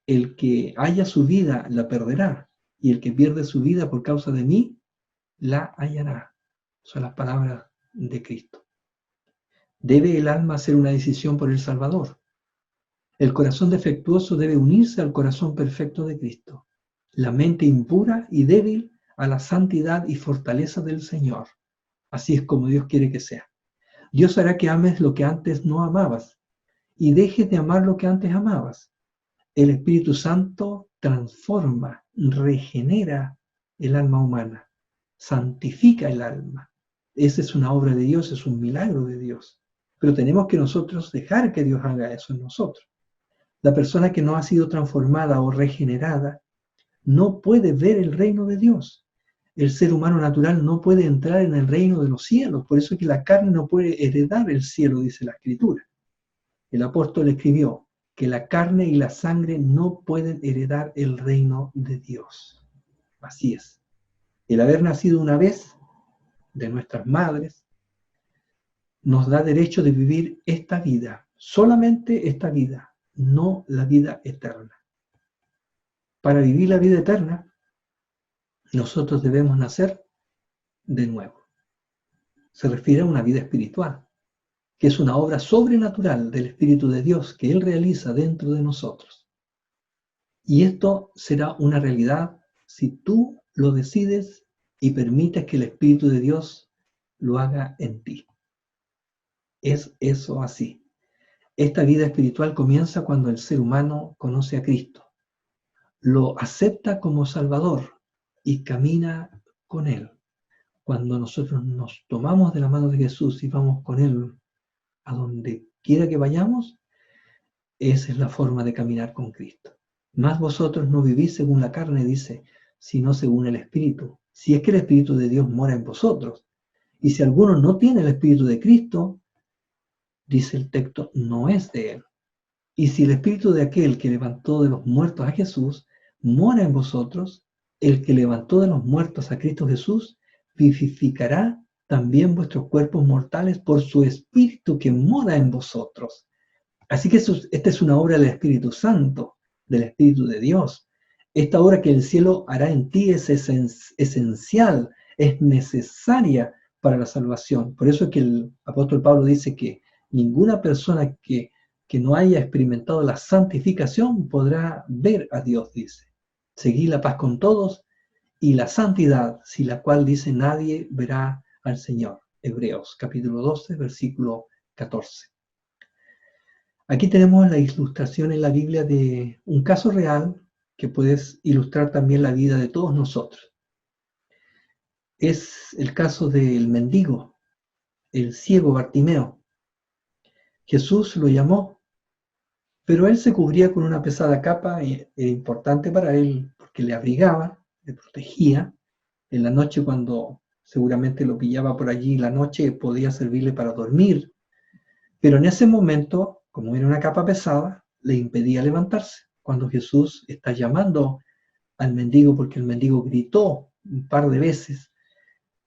El que haya su vida, la perderá. Y el que pierde su vida por causa de mí, la hallará. Son las palabras de Cristo. ¿Debe el alma hacer una decisión por el Salvador? El corazón defectuoso debe unirse al corazón perfecto de Cristo. La mente impura y débil a la santidad y fortaleza del Señor. Así es como Dios quiere que sea. Dios hará que ames lo que antes no amabas y dejes de amar lo que antes amabas. El Espíritu Santo transforma, regenera el alma humana, santifica el alma. Esa es una obra de Dios, es un milagro de Dios. Pero tenemos que nosotros dejar que Dios haga eso en nosotros. La persona que no ha sido transformada o regenerada no puede ver el reino de Dios. El ser humano natural no puede entrar en el reino de los cielos. Por eso es que la carne no puede heredar el cielo, dice la Escritura. El apóstol escribió que la carne y la sangre no pueden heredar el reino de Dios. Así es. El haber nacido una vez de nuestras madres nos da derecho de vivir esta vida, solamente esta vida, no la vida eterna. Para vivir la vida eterna, nosotros debemos nacer de nuevo. Se refiere a una vida espiritual, que es una obra sobrenatural del Espíritu de Dios que Él realiza dentro de nosotros. Y esto será una realidad si tú lo decides y permites que el Espíritu de Dios lo haga en ti. Es eso así. Esta vida espiritual comienza cuando el ser humano conoce a Cristo, lo acepta como Salvador y camina con Él. Cuando nosotros nos tomamos de la mano de Jesús y vamos con Él a donde quiera que vayamos, esa es la forma de caminar con Cristo. Mas vosotros no vivís según la carne, dice, sino según el Espíritu. Si es que el Espíritu de Dios mora en vosotros. Y si alguno no tiene el Espíritu de Cristo, dice el texto, no es de Él. Y si el Espíritu de aquel que levantó de los muertos a Jesús mora en vosotros, el que levantó de los muertos a Cristo Jesús vivificará también vuestros cuerpos mortales por su Espíritu que mora en vosotros. Así que esta es una obra del Espíritu Santo, del Espíritu de Dios. Esta obra que el cielo hará en ti es esencial, es necesaria para la salvación. Por eso es que el apóstol Pablo dice que ninguna persona que no haya experimentado la santificación podrá ver a Dios, dice. Seguid la paz con todos y la santidad, sin la cual dice nadie verá al Señor. Hebreos capítulo 12, versículo 14. Aquí tenemos la ilustración en la Biblia de un caso real que puede ilustrar también la vida de todos nosotros. Es el caso del mendigo, el ciego Bartimeo. Jesús lo llamó, pero él se cubría con una pesada capa y era importante para él porque le abrigaba, le protegía. En la noche, cuando seguramente lo pillaba por allí, la noche podía servirle para dormir. Pero en ese momento, como era una capa pesada, le impedía levantarse. Cuando Jesús está llamando al mendigo, porque el mendigo gritó un par de veces,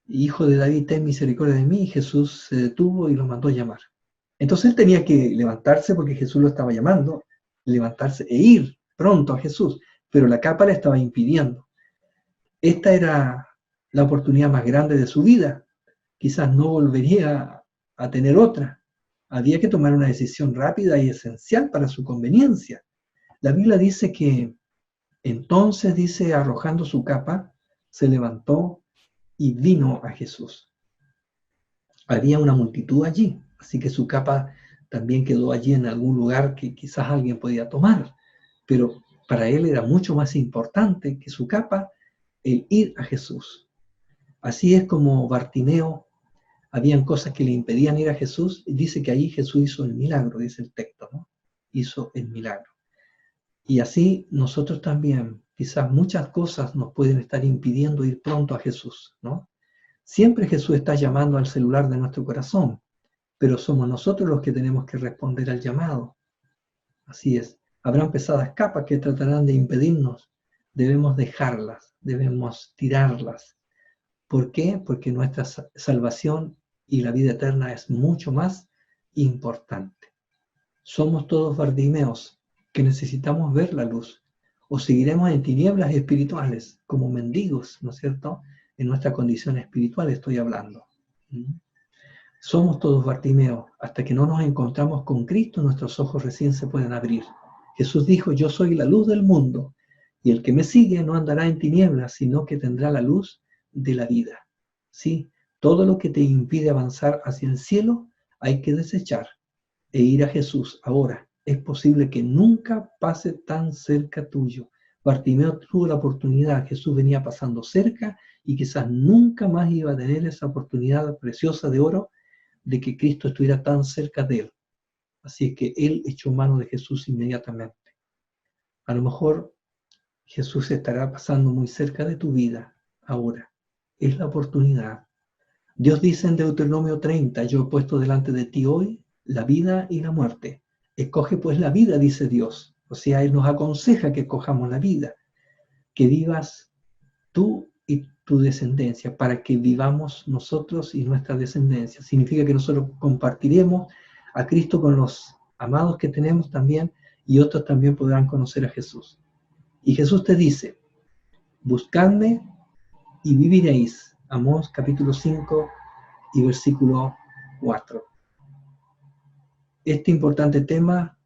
Hijo de David, ten misericordia de mí, Jesús se detuvo y lo mandó a llamar. Entonces él tenía que levantarse porque Jesús lo estaba llamando, levantarse e ir pronto a Jesús, pero la capa le estaba impidiendo. Esta era la oportunidad más grande de su vida. Quizás no volvería a tener otra. Había que tomar una decisión rápida y esencial para su conveniencia. La Biblia dice que entonces, dice, arrojando su capa, se levantó y vino a Jesús. Había una multitud allí, así que su capa también quedó allí en algún lugar que quizás alguien podía tomar, pero para él era mucho más importante que su capa el ir a Jesús. Así es como Bartimeo, habían cosas que le impedían ir a Jesús, y dice que allí Jesús hizo el milagro, dice el texto, ¿no? Hizo el milagro. Y así nosotros también, quizás muchas cosas nos pueden estar impidiendo ir pronto a Jesús, ¿no? Siempre Jesús está llamando al celular de nuestro corazón, pero somos nosotros los que tenemos que responder al llamado. Así es. Habrán pesadas capas que tratarán de impedirnos. Debemos dejarlas, debemos tirarlas. ¿Por qué? Porque nuestra salvación y la vida eterna es mucho más importante. Somos todos Bartimeos que necesitamos ver la luz, o seguiremos en tinieblas espirituales como mendigos, ¿no es cierto? En nuestra condición espiritual estoy hablando. Somos todos Bartimeos. Hasta que no nos encontramos con Cristo, nuestros ojos recién se pueden abrir. Jesús dijo, yo soy la luz del mundo, y el que me sigue no andará en tinieblas, sino que tendrá la luz de la vida. ¿Sí? Todo lo que te impide avanzar hacia el cielo hay que desechar e ir a Jesús ahora. Es posible que nunca pase tan cerca tuyo. Bartimeo tuvo la oportunidad, Jesús venía pasando cerca y quizás nunca más iba a tener esa oportunidad preciosa de oro de que Cristo estuviera tan cerca de él. Así es que él echó mano de Jesús inmediatamente. A lo mejor Jesús estará pasando muy cerca de tu vida ahora. Es la oportunidad. Dios dice en Deuteronomio 30, yo he puesto delante de ti hoy la vida y la muerte. Escoge pues la vida, dice Dios. O sea, Él nos aconseja que escojamos la vida, que vivas tú y tu descendencia, para que vivamos nosotros y nuestra descendencia. Significa que nosotros compartiremos a Cristo con los amados que tenemos también, y otros también podrán conocer a Jesús. Y Jesús te dice, buscadme y viviréis. Amós capítulo 5 y versículo 4. Este importante tema,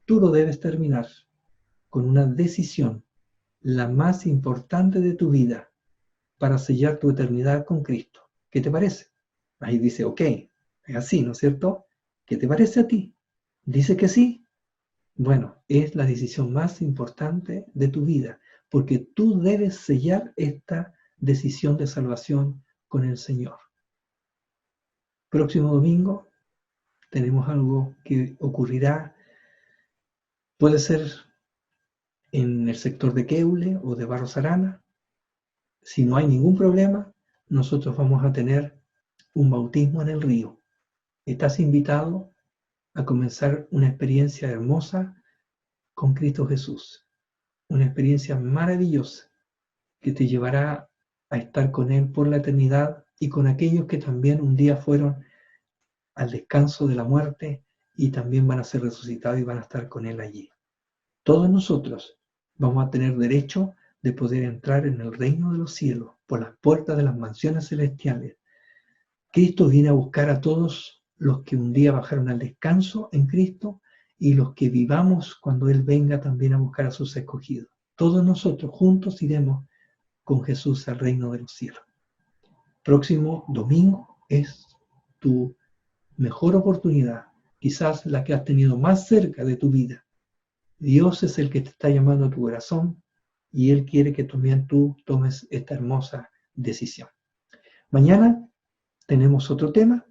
tú lo debes terminar con una decisión, la más importante de tu vida, para sellar tu eternidad con Cristo. ¿Qué te parece? Ahí dice, ok, es así, ¿no es cierto? ¿Qué te parece a ti? ¿Dice que sí? Bueno, es la decisión más importante de tu vida, porque tú debes sellar esta decisión de salvación con el Señor. Próximo domingo tenemos algo que ocurrirá, puede ser en el sector de Queule o de Barros Arana. Si no hay ningún problema, nosotros vamos a tener un bautismo en el río. Estás invitado a comenzar una experiencia hermosa con Cristo Jesús. Una experiencia maravillosa que te llevará a estar con Él por la eternidad y con aquellos que también un día fueron al descanso de la muerte y también van a ser resucitados y van a estar con Él allí. Todos nosotros vamos a tener derecho de poder entrar en el reino de los cielos por las puertas de las mansiones celestiales, Cristo viene a buscar a todos los que un día bajaron al descanso en Cristo y los que vivamos cuando Él venga también a buscar a sus escogidos. Todos nosotros juntos iremos con Jesús al reino de los cielos. Próximo domingo es tu mejor oportunidad, quizás la que has tenido más cerca de tu vida. Dios es el que te está llamando a tu corazón y Él quiere que también tú tomes esta hermosa decisión. Mañana tenemos otro tema.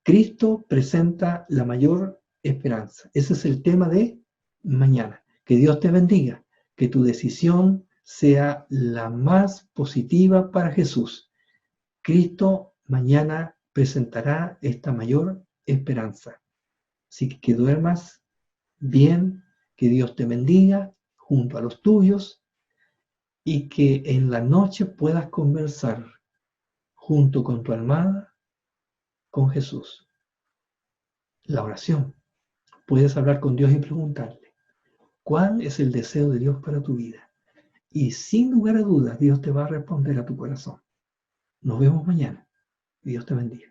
Cristo presenta la mayor esperanza. Ese es el tema de mañana. Que Dios te bendiga, que tu decisión sea la más positiva para Jesús. Cristo mañana presentará esta mayor esperanza. Así que duermas bien, que Dios te bendiga junto a los tuyos y que en la noche puedas conversar junto con tu almohada con Jesús. La oración. Puedes hablar con Dios y preguntarle, ¿cuál es el deseo de Dios para tu vida? Y sin lugar a dudas, Dios te va a responder a tu corazón. Nos vemos mañana. Dios te bendiga.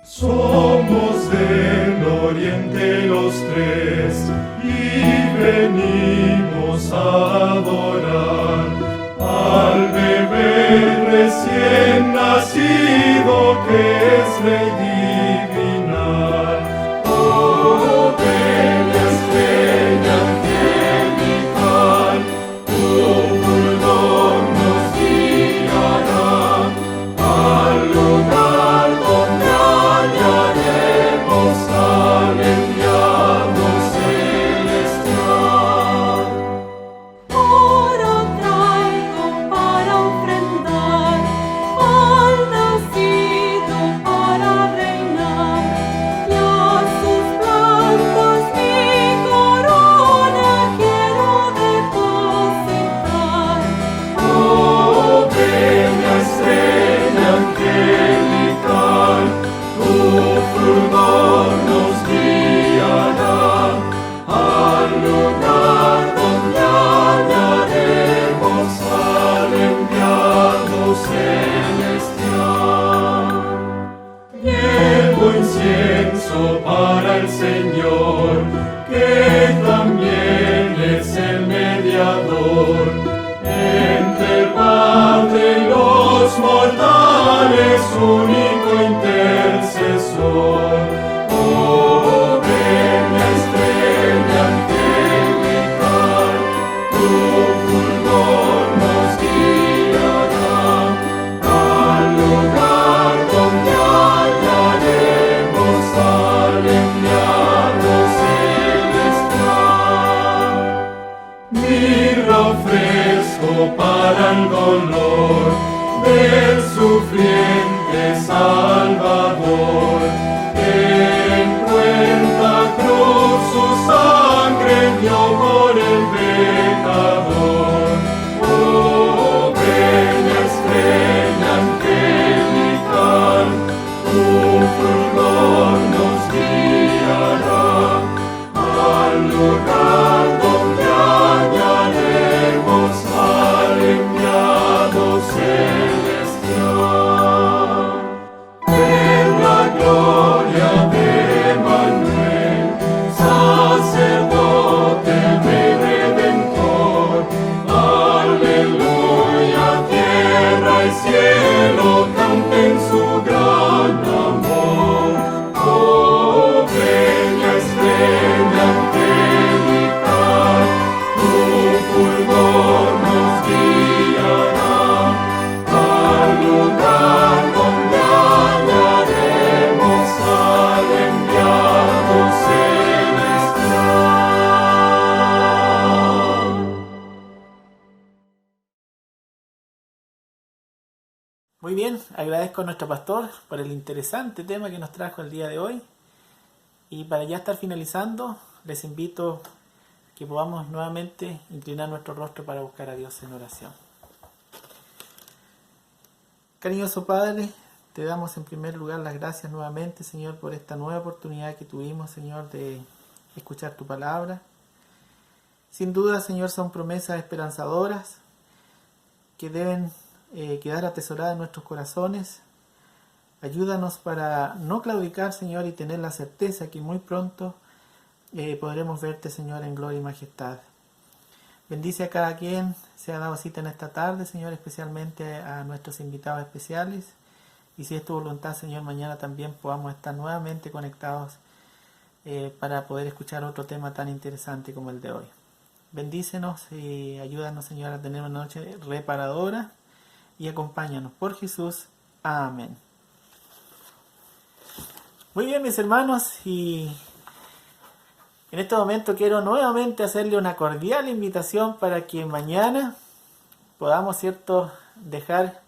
Somos del oriente los tres y venimos a adorar al bebé recién nacido que es Rey divinal. Oh, bella estrella angelical, tu fulgor nos guiará al lugar donde hallaremos al enviado celestial. Oro traigo para ofrendar al nacido para reinar, y a sus plantas mi corona quiero depositar. Oh, bella estrella angelical, tu fulgor nos guiará al lugar donde hallaremos al enviado celestial. Llevo incienso para el Señor, que también es el mediador entre el Padre y los mortales, único intercesor. Oh, bella estrella angelical, tu fulgor nos guiará al lugar donde hallaremos al enviado celestial. Mirra ofrezco para el dolor del sufriente Salvador, que en cruenta cruz su sangre dio por el pecador. Oh, bella estrella angelical, tu fulgor nos guiará al lugar donde hallaremos al enviado celestial. En la gloria de Manuel, sacerdote, Rey redentor. Aleluya, tierra y cielo canten su gran amor. Oh, bella estrella angelical, tu fulgor nos guiará al lugar donde hallaremos al enviado celestial. Muy bien, agradezco a nuestro pastor por el interesante tema que nos trajo el día de hoy. Y para ya estar finalizando, les invito a que podamos nuevamente inclinar nuestro rostro para buscar a Dios en oración. Cariñoso Padre, te damos en primer lugar las gracias nuevamente, Señor, por esta nueva oportunidad que tuvimos, Señor, de escuchar tu palabra. Sin duda, Señor, son promesas esperanzadoras que deben quedar atesoradas en nuestros corazones. Ayúdanos para no claudicar, Señor, y tener la certeza que muy pronto podremos verte, Señor, en gloria y majestad. Bendice a cada quien se ha dado cita en esta tarde, Señor, especialmente a nuestros invitados especiales. Y si es tu voluntad, Señor, mañana también podamos estar nuevamente conectados para poder escuchar otro tema tan interesante como el de hoy. Bendícenos y ayúdanos, Señor, a tener una noche reparadora y acompáñanos por Jesús. Amén. Muy bien, mis hermanos, y en este momento quiero nuevamente hacerle una cordial invitación para que mañana podamos, ¿cierto?, dejar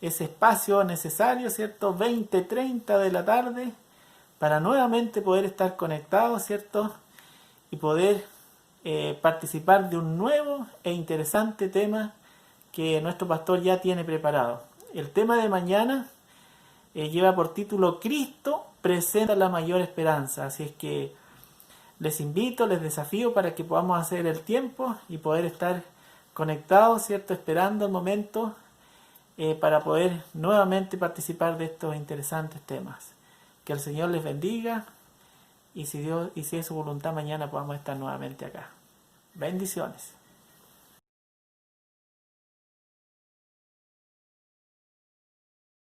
ese espacio necesario, ¿cierto?, 20:30 de la tarde, para nuevamente poder estar conectados, ¿cierto?, y poder participar de un nuevo e interesante tema que nuestro pastor ya tiene preparado. El tema de mañana lleva por título Cristo presenta la mayor esperanza, así es que les invito, les desafío para que podamos hacer el tiempo y poder estar conectados, ¿cierto?, esperando el momento para poder nuevamente participar de estos interesantes temas. Que el Señor les bendiga y si es su voluntad mañana podamos estar nuevamente acá. Bendiciones.